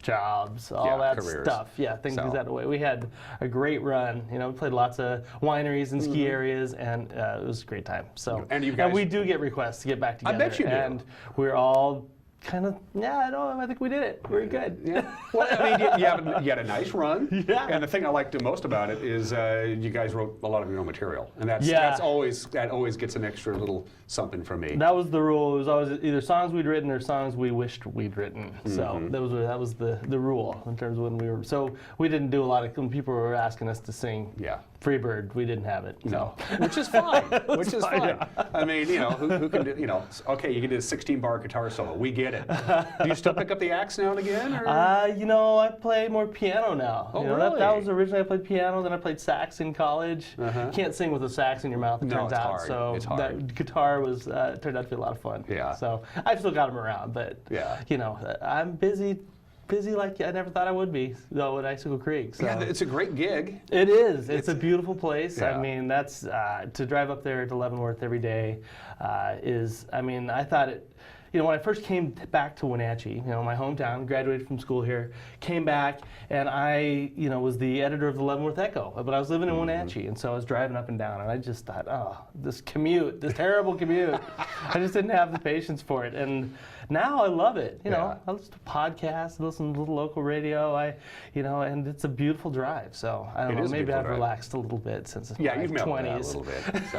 jobs, all that careers. stuff. Yeah, things that way. We had a great run. We played lots of wineries and ski areas, and it was a great time. So, and you guys, we do get requests to get back together. I bet you do. And we're all kind of, I think we did it. We're good. Yeah. Well, I mean, you had a nice run. Yeah. And the thing I liked the most about it is you guys wrote a lot of your own material, and that always gets an extra little something from me. That was the rule. It was always either songs we'd written or songs we wished we'd written. So that was the rule in terms of when we were. So we didn't do a lot of when people were asking us to sing. Yeah. Freebird, we didn't have it. No, which is fine. Which is fine. I mean, who can do? Okay, you can do a 16-bar guitar solo. We get it. Do you still pick up the axe now and again? Or? I play more piano now. Oh, really? That was originally I played piano, then I played sax in college. Can't sing with a sax in your mouth, it turns out. Hard. So it's hard. that guitar was turned out to be a lot of fun. Yeah. So I've still got them around, but I'm busy like I never thought I would be, though, at Icicle Creek. So. Yeah, it's a great gig. It is. It's a beautiful place. Yeah. I mean, that's to drive up there to Leavenworth every day I thought it. When I first came back to Wenatchee, my hometown, graduated from school here, came back, and I, was the editor of the Leavenworth Echo. But I was living in Wenatchee, and so I was driving up and down, and I just thought, this terrible commute, I just didn't have the patience for it. And now I love it. I listen to podcasts, listen to little local radio. And it's a beautiful drive. So I don't know, maybe I've relaxed a little bit since my 20s. You've melted out a little bit. So.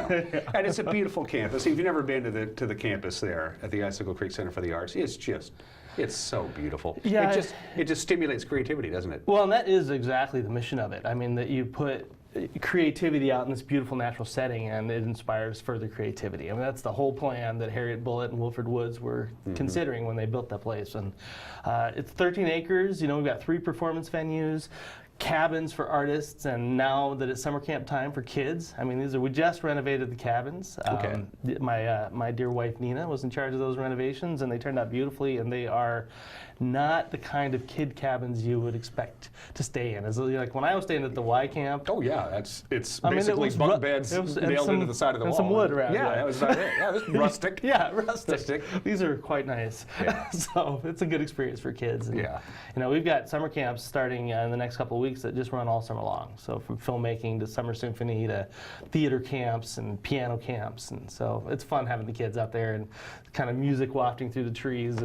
And it's a beautiful campus. If you've never been to the campus there at the Icicle Creek Center for the Arts, it's so beautiful. Yeah, it just stimulates creativity, doesn't it? Well, and that is exactly the mission of it. I mean, that you put creativity out in this beautiful natural setting, and it inspires further creativity. I mean, that's the whole plan that Harriet Bullitt and Wilfred Woods were considering when they built that place. And it's 13 acres. We've got 3 performance venues, cabins for artists, and now that it's summer camp time for kids. I mean, we just renovated the cabins. Okay. My dear wife Nina was in charge of those renovations, and they turned out beautifully, and they are not the kind of kid cabins you would expect to stay in. Like when I was staying at the Y camp. Oh yeah, it's basically bunk beds nailed into the side of the wall. And some wood around. Yeah, that was about it. Yeah, it was rustic. Yeah, rustic. These are quite nice. Yeah. So it's a good experience for kids. And, we've got summer camps starting in the next couple of weeks that just run all summer long. So from filmmaking to summer symphony to theater camps and piano camps, and so it's fun having the kids out there and kind of music wafting through the trees.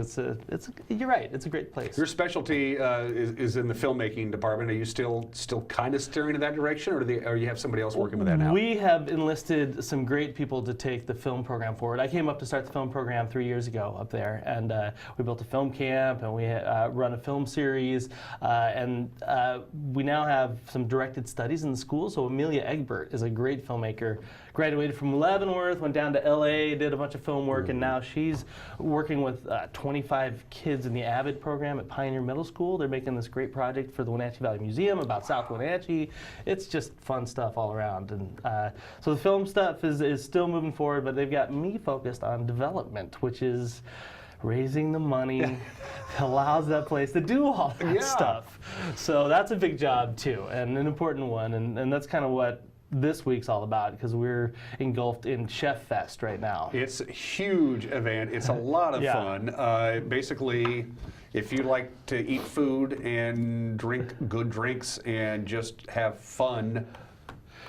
You're right. It's a great place. Your specialty is in the filmmaking department. Are you still kind of steering in that direction, or you have somebody else working with that now? We have enlisted some great people to take the film program forward. I came up to start the film program 3 years ago up there, and we built a film camp, and we run a film series, and we now have some directed studies in the school. So Amelia Egbert is a great filmmaker. Graduated from Leavenworth, went down to LA, did a bunch of film work, and now she's working with 25 kids in the AVID program at Pioneer Middle School. They're making this great project for the Wenatchee Valley Museum about South Wenatchee. It's just fun stuff all around. And so the film stuff is still moving forward, but they've got me focused on development, which is raising the money that allows that place to do all that stuff. So that's a big job too, and an important one, and that's kind of what this week's all about, because we're engulfed in Chef Fest right now. It's a huge event. It's a lot of fun. Basically, if you like to eat food and drink good drinks and just have fun,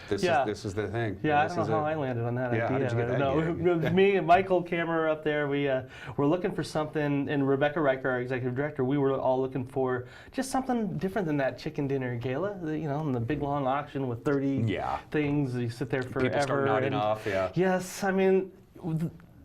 This is the thing. Yeah, This I don't is know how it. I landed on that Yeah, idea. how did you get that No, gig? it was me and Michael Kammerer up there. We're looking for something, and Rebecca Riker, our executive director, we were all looking for just something different than that chicken dinner gala, and the big long auction with 30 things. You sit there forever. People start nodding off, yeah. Yes, I mean,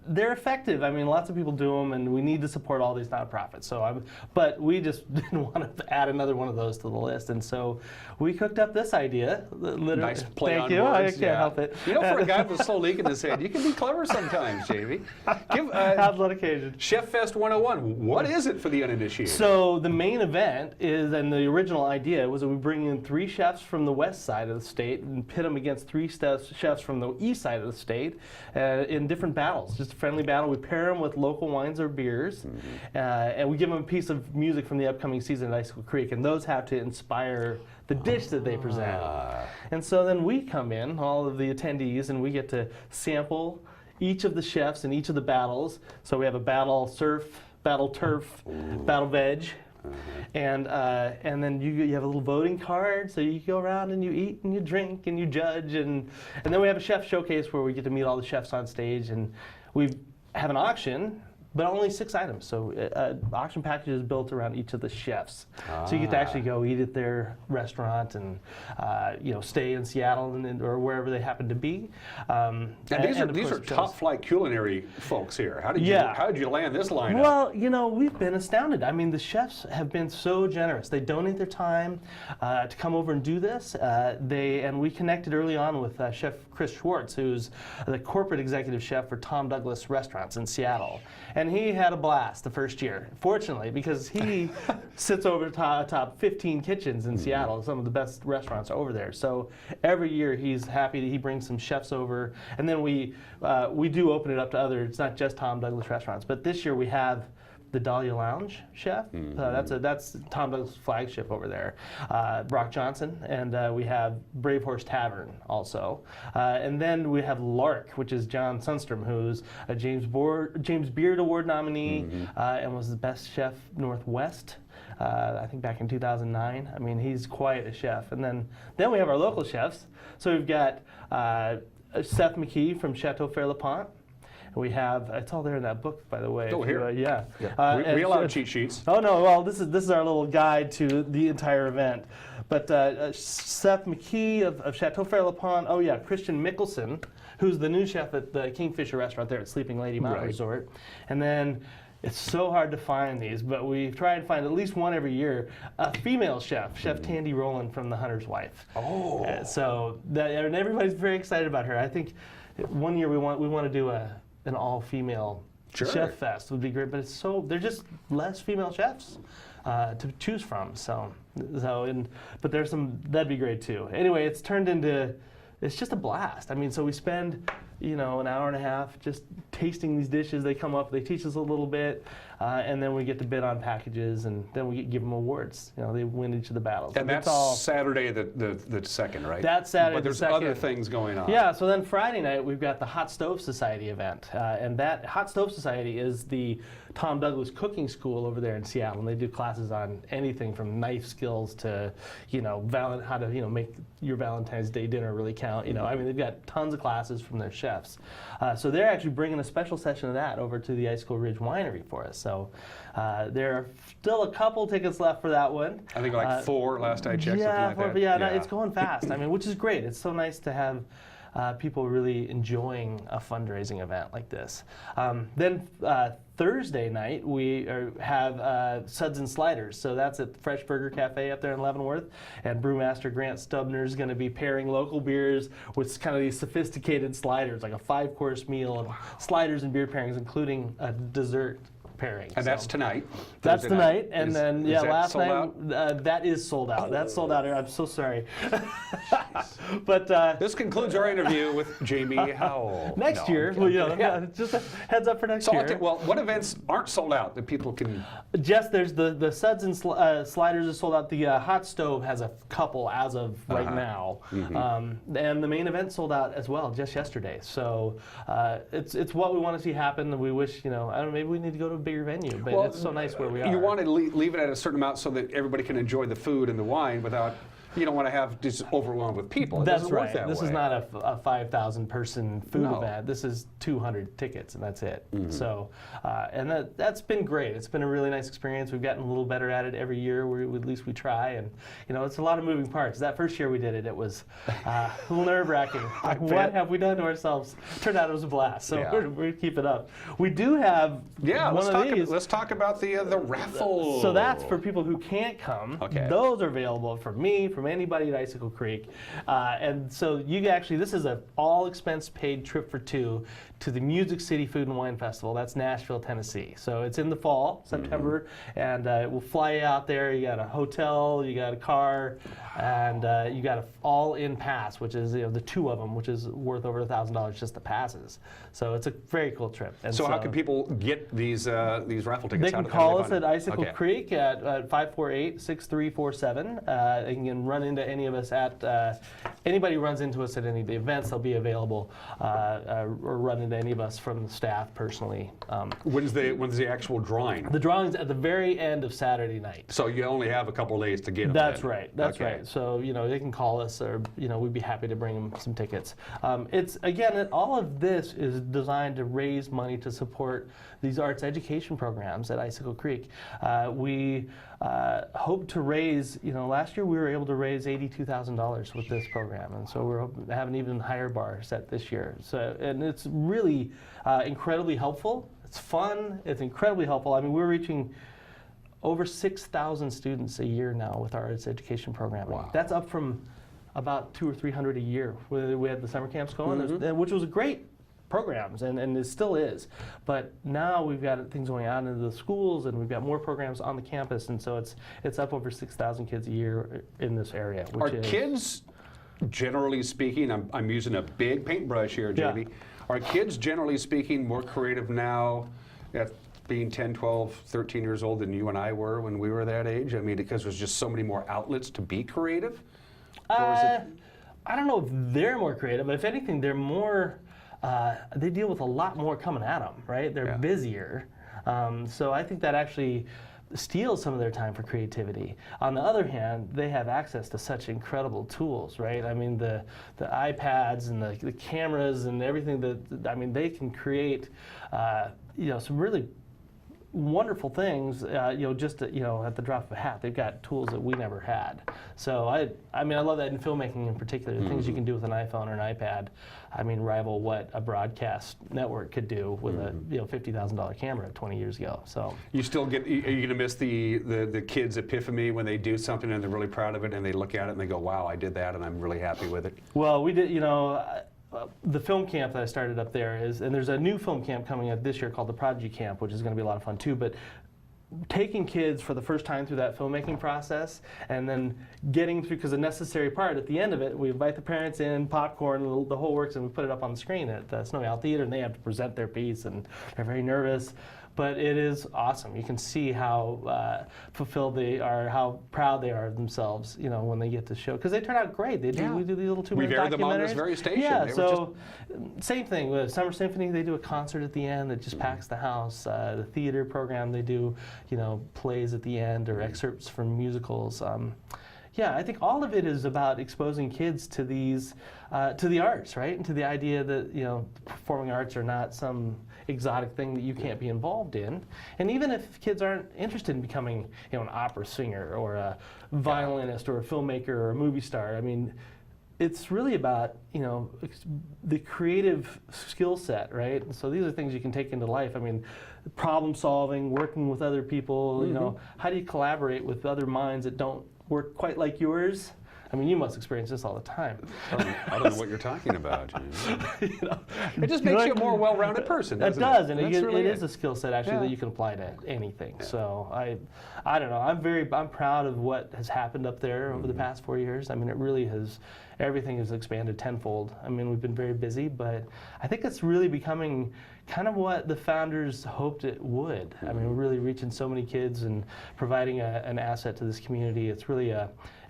they're effective. I mean, lots of people do them, and we need to support all these nonprofits. But we just didn't want to add another one of those to the list, and so we cooked up this idea. Nice play Thank on you. words. I can't help it. You know, for a guy with a slow leak in his head, you can be clever sometimes, JV. Have on occasion. Chef Fest 101. What is it for the uninitiated? So the main event is, and the original idea was that we bring in 3 chefs from the west side of the state and pit them against 3 chefs from the east side of the state in different battles. Just a friendly battle. We pair them with local wines or beers, and we give them a piece of music from the upcoming season at Icicle Creek, and those have to inspire the dish that they present. And so then we come in, all of the attendees, and we get to sample each of the chefs in each of the battles. So we have a battle surf, battle turf, battle veg. And then you have a little voting card, so you go around and you eat and you drink and you judge, and then we have a chef showcase where we get to meet all the chefs on stage, and we have an auction, but only 6 items. So auction package is built around each of the chefs. So you get to actually go eat at their restaurant and stay in Seattle or wherever they happen to be. And these are top flight culinary folks here. How did you land this lineup? Well, we've been astounded. I mean, the chefs have been so generous. They donate their time to come over and do this. And we connected early on with Chef Chris Schwartz, who's the corporate executive chef for Tom Douglas Restaurants in Seattle. And he had a blast the first year, fortunately, because he sits over top 15 kitchens in Seattle. Some of the best restaurants are over there. So every year he's happy that he brings some chefs over. And then we do open it up to other, it's not just Tom Douglas Restaurants, but this year we have the Dahlia Lounge chef. That's Tom Douglas' flagship over there. Brock Johnson, and we have Brave Horse Tavern also. And then we have Lark, which is John Sundstrom, who's a James Beard Award nominee and was the best chef Northwest. I think back in 2009. I mean, he's quite a chef. And then we have our local chefs. So we've got Seth McKee from Chateau Fairlepont. We have, it's all there in that book, by the way. Oh, here. Yeah. We allow cheat sheets. Oh, no, well, this is our little guide to the entire event. But Seth McKee of Chateau Fairlepont, Christian Mickelson, who's the new chef at the Kingfisher restaurant there at Sleeping Lady Mountain Resort. And then it's so hard to find these, but we try and find at least one every year. A female chef, Chef Tandy Rowland from The Hunter's Wife. Oh. And everybody's very excited about her. I think one year we want to do an all-female chef fest would be great, but they're just less female chefs to choose from. But there's some that'd be great too. Anyway, it's turned into just a blast. I mean, so we spend an hour and a half just tasting these dishes. They come up, they teach us a little bit, and then we get to bid on packages, and then we give them awards. They win each of the battles. And that's all Saturday the 2nd, right? That's Saturday But there's the 2nd. other things going on. Yeah, so then Friday night we've got the Hot Stove Society event. And that Hot Stove Society is the Tom Douglas Cooking School over there in Seattle. And they do classes on anything from knife skills to, how to, make your Valentine's Day dinner really count. I mean, they've got tons of classes from their chefs. So they're actually bringing a special session of that over to the Icicle Ridge Winery for us. So there are still a couple tickets left for that one. I think 4 last I checked, something like that. No, it's going fast. I mean, which is great. It's so nice to have people really enjoying a fundraising event like this. Then Thursday night we have Suds and Sliders. So that's at the Fresh Burger Cafe up there in Leavenworth. And brewmaster Grant Stubner is going to be pairing local beers with kind of these sophisticated sliders, like a 5-course meal of sliders and beer pairings, including a dessert pairing. And that's tonight. That's tonight. And then last night that is sold out. That's sold out. I'm so sorry. But this concludes our interview with Jamie Howell. Next year, just a heads up for next year. Well, what events aren't sold out that people can? Just there's the Suds and Sliders is sold out. The Hot Stove has a couple as of right now, and the main event sold out as well just yesterday. So it's what we want to see happen. We wish I don't know, maybe we need to go to a bigger venue, but it's so nice where we are. You want to leave it at a certain amount so that everybody can enjoy the food and the wine without You don't want to have just overwhelmed with people. It That's doesn't work right. that This way. is not a 5,000 person food No. event. This is 200 tickets, and that's it. So, and that's been great. It's been a really nice experience. We've gotten a little better at it every year. At least we try, and it's a lot of moving parts. That first year we did it, it was a little nerve-wracking. What have we done to ourselves? Turned out it was a blast. So we're keep it up. We do have let's talk about the raffle. So that's for people who can't come. Okay. Those are available from me, from anybody at Icicle Creek. And so this is an all expense paid trip for two to the Music City Food and Wine Festival. That's Nashville, Tennessee. So it's in the fall, September, and we'll fly you out there. You got a hotel, you got a car, and you got an all-in pass, which is the two of them, which is worth over $1,000 just the passes. So it's a very cool trip. And so how can people get these raffle tickets? They can call us at Icicle Creek at 548-6347. They can run into any of us at anybody who runs into us at any of the events. They'll be available or run into any of us from the staff personally. When's the actual drawing? The drawing's at the very end of Saturday night. So you only have a couple of days to get them. That's right. That's right. So they can call us, or we'd be happy to bring them some tickets. It's again, all of this is designed to raise money to support these arts education programs at Icicle Creek. We hope to raise. Last year we were able to raise $82,000 with this program, and so we're hoping to have an even higher bar set this year. So, and it's really incredibly helpful. It's fun. It's incredibly helpful. I mean, we're reaching over 6,000 students a year now with our arts education program. Wow. That's up from about 200 or 300 a year. We had the summer camps going, which was great programs, and it still is. But now we've got things going out into the schools, and we've got more programs on the campus, and so it's up over 6,000 kids a year in this area. Which is, kids, generally speaking, I'm using a big paintbrush here, JB. Are kids, generally speaking, more creative now at being 10, 12, 13 years old than you and I were when we were that age? I mean, because there's just so many more outlets to be creative? Or is it... I don't know if they're more creative, but if anything, they're more, they deal with a lot more coming at them, right? They're busier. So I think that actually steals some of their time for creativity. On the other hand, they have access to such incredible tools, right? I mean, the iPads and the cameras and everything they can create, some really wonderful things, just at the drop of a hat. They've got tools that we never had. So I love that in filmmaking in particular. The things you can do with an iPhone or an iPad, rival what a broadcast network could do with a $50,000 camera 20 years ago. So you still get? Are you going to miss the kids' epiphany when they do something and they're really proud of it and they look at it and they go, "Wow, I did that and I'm really happy with it"? Well, we did. The film camp that I started up there and there's a new film camp coming up this year called the Prodigy Camp, which is going to be a lot of fun too. But taking kids for the first time through that filmmaking process and then getting through, because the necessary part at the end of it, we invite the parents in, popcorn, the whole works, and we put it up on the screen at the Snowy Owl Theater, and they have to present their piece, and they're very nervous. But it is awesome. You can see how fulfilled they are, how proud they are of themselves, when they get to show. Because they turn out great. We do these little 2-minute documentaries. We've aired them on this very station. Yeah, so same thing with Summer Symphony. They do a concert at the end that just packs the house. The theater program, they do, plays at the end or excerpts from musicals. I think all of it is about exposing kids to these, to the arts, right? And to the idea that, performing arts are not some exotic thing that you can't be involved in. And even if kids aren't interested in becoming, an opera singer or a violinist or a filmmaker or a movie star, it's really about, the creative skill set, right? And so these are things you can take into life. Problem solving, working with other people, how do you collaborate with other minds that don't work quite like yours? You must experience this all the time. I don't know what you're talking about. It just makes you a more well-rounded person, doesn't it? It does, and it really is a skill set actually that you can apply to anything. So I don't know. I'm proud of what has happened up there over the past 4 years. It really has. everything has expanded tenfold. I mean, we've been very busy, but I think it's really becoming kind of what the founders hoped it would. I mean, we're really reaching so many kids and providing an asset to this community. It's really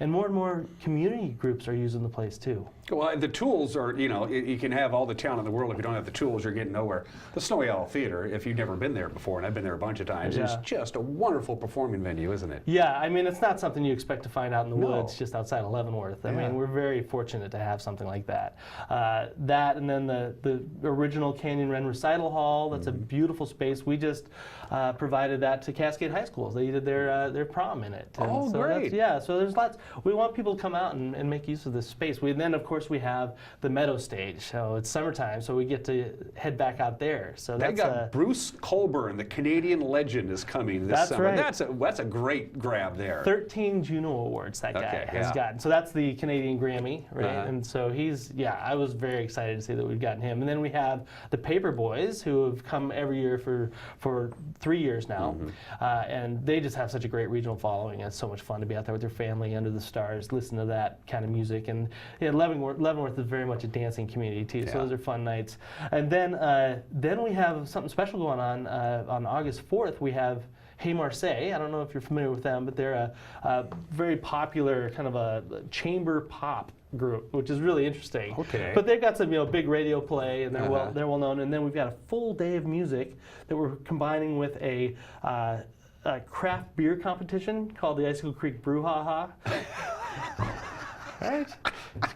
and more community groups are using the place too. Well, the tools are, you know, you can have all the talent in the world. If you don't have the tools, you're getting nowhere. The Snowy Owl Theater, if you've never been there before, and I've been there a bunch of times, is just a wonderful performing venue, isn't it? Yeah, I mean, it's not something you expect to find out in the woods just outside of Leavenworth. I mean, we're very fortunate to have something like that. That, and then the original Canyon Wren Recital Hall, that's a beautiful space. We just provided that to Cascade High Schools. They did their prom in it. And so great. Yeah, so there's lots. We want people to come out and make use of this space. Then, of course, we have the Meadow Stage. So it's summertime, so we get to head back out there. So they got Bruce Colburn, the Canadian legend, is coming this summer. Right. That's a great grab there. 13 Juno Awards that guy has gotten. So that's the Canadian Grammy, right? And so I was very excited to see that we've gotten him. And then we have the Paper Boys, who have come every year for 3 years now. And they just have such a great regional following. It's so much fun to be out there with their family under the stars, listen to that kind of music. And Leavenworth is very much a dancing community too, so those are fun nights. And then we have something special going on August 4th. We have Hey Marseille. I don't know if you're familiar with them, but they're a very popular kind of a chamber pop group, which is really interesting. Okay. But they've got some very radio play, and they're well known. And then we've got a full day of music that we're combining with a craft beer competition called the Icicle Creek Brouhaha. Right?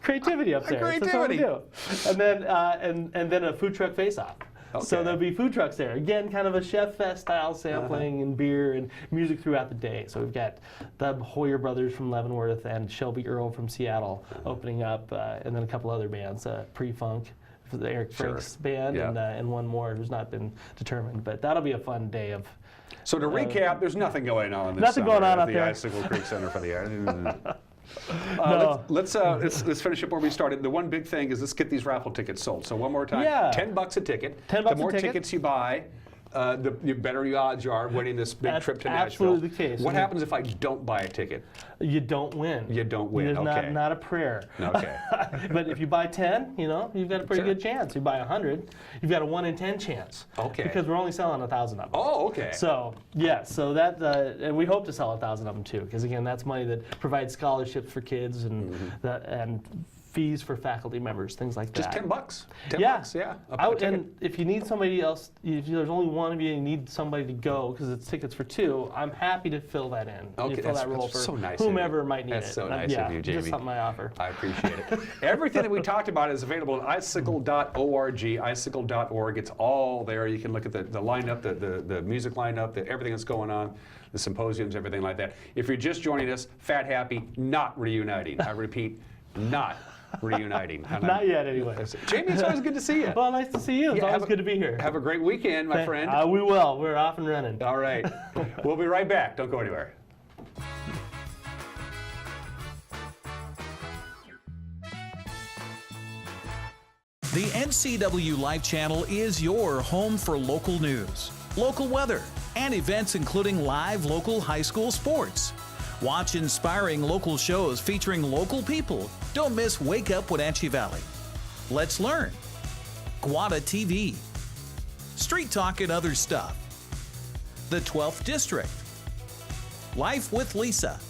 Creativity up there. Creativity. That's what we do. And then a food truck face-off. Okay. So there'll be food trucks there. Again, kind of a Chef Fest style sampling and beer and music throughout the day. So we've got the Hoyer Brothers from Leavenworth and Shelby Earle from Seattle opening up, and then a couple other bands, Pre-Funk, the Eric Franks band, and one more who's not been determined. But that'll be a fun day of. So to recap, there's nothing going on this summer going on at up the there. Icicle Creek Center for the Arts. Let's finish up where we started. The one big thing is let's get these raffle tickets sold. So one more time, $10 a ticket. The more tickets you buy, the better your odds you are winning this big trip to Nashville. Absolutely the case. What happens if I don't buy a ticket? You don't win. You don't win. There's not a prayer. Okay. But if you buy 10, you've got a pretty good chance. You buy 100, you've got a 1 in 10 chance. Okay. Because we're only selling 1,000 of them. Oh, okay. So that and we hope to sell 1,000 of them too, because again, that's money that provides scholarships for kids and fees for faculty members, things like that. Just $10. $10, yeah. And if you need somebody else, if there's only one of you and you need somebody to go because it's tickets for 2, I'm happy to fill that in. Okay, fill that role for so nice whomever might need it. That's so nice of you, Jamie. Just something I offer. I appreciate it. Everything that we talked about is available at icicle.org. Icicle.org. It's all there. You can look at the lineup, the music lineup, everything that's going on, the symposiums, everything like that. If you're just joining us, Fat Happy, not reuniting. I repeat, not reuniting. Not yet, anyway. Jamie, it's always good to see you. Well, nice to see you. It's always good to be here. Have a great weekend, my friend. We will. We're off and running. All right. We'll be right back. Don't go anywhere. The NCW Life Channel is your home for local news, local weather, and events including live local high school sports. Watch inspiring local shows featuring local people. Don't miss Wake Up Wenatchee Valley. Let's Learn. Guada TV. Street Talk and Other Stuff. The 12th District. Life with Lisa.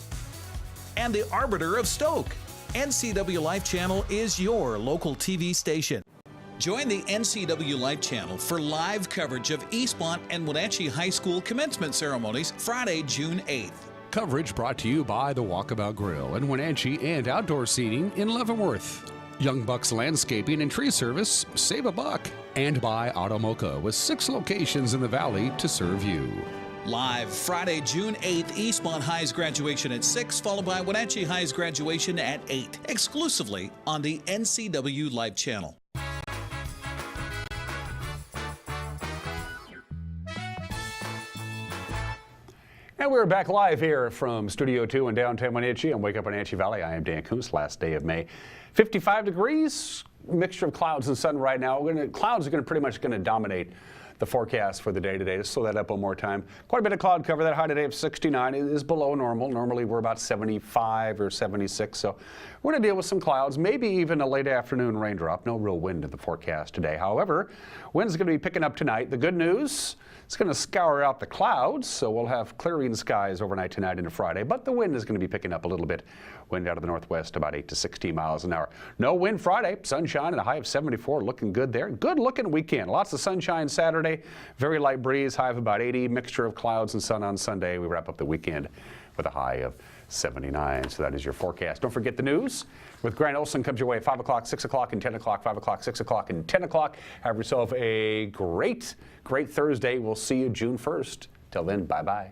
And the Arbiter of Stoke. NCW Life Channel is your local TV station. Join the NCW Life Channel for live coverage of Eastmont and Wenatchee High School commencement ceremonies Friday, June 8th. Coverage brought to you by the Walkabout Grill in Wenatchee and outdoor seating in Leavenworth. Young Bucks Landscaping and Tree Service, save a buck. And by Automoca with 6 locations in the valley to serve you. Live Friday, June 8th, Eastmont High's graduation at 6, followed by Wenatchee High's graduation at 8, exclusively on the NCW Live Channel. And we're back live here from Studio 2 in downtown Wenatchee on Wake Up Wenatchee Valley. I am Dan Kuntz, last day of May. 55 degrees, mixture of clouds and sun right now. Clouds are pretty much going to dominate the forecast for the day today. Just slow that up one more time. Quite a bit of cloud cover. That high today of 69 is below normal. Normally we're about 75 or 76. So we're going to deal with some clouds, maybe even a late afternoon raindrop. No real wind in the forecast today. However, wind's going to be picking up tonight. The good news, it's going to scour out the clouds, so we'll have clearing skies overnight tonight into Friday. But the wind is going to be picking up a little bit. Wind out of the northwest about 8 to 16 miles an hour. No wind Friday, sunshine and a high of 74, looking good there. Good looking weekend. Lots of sunshine Saturday, very light breeze, high of about 80, mixture of clouds and sun on Sunday. We wrap up the weekend with a high of 79. So that is your forecast. Don't forget the news with Grant Olson comes your way at 5 o'clock, 6 o'clock, and 10 o'clock, 5 o'clock, 6 o'clock, and 10 o'clock. Have yourself a great Thursday. We'll see you June 1st. Till then, bye-bye.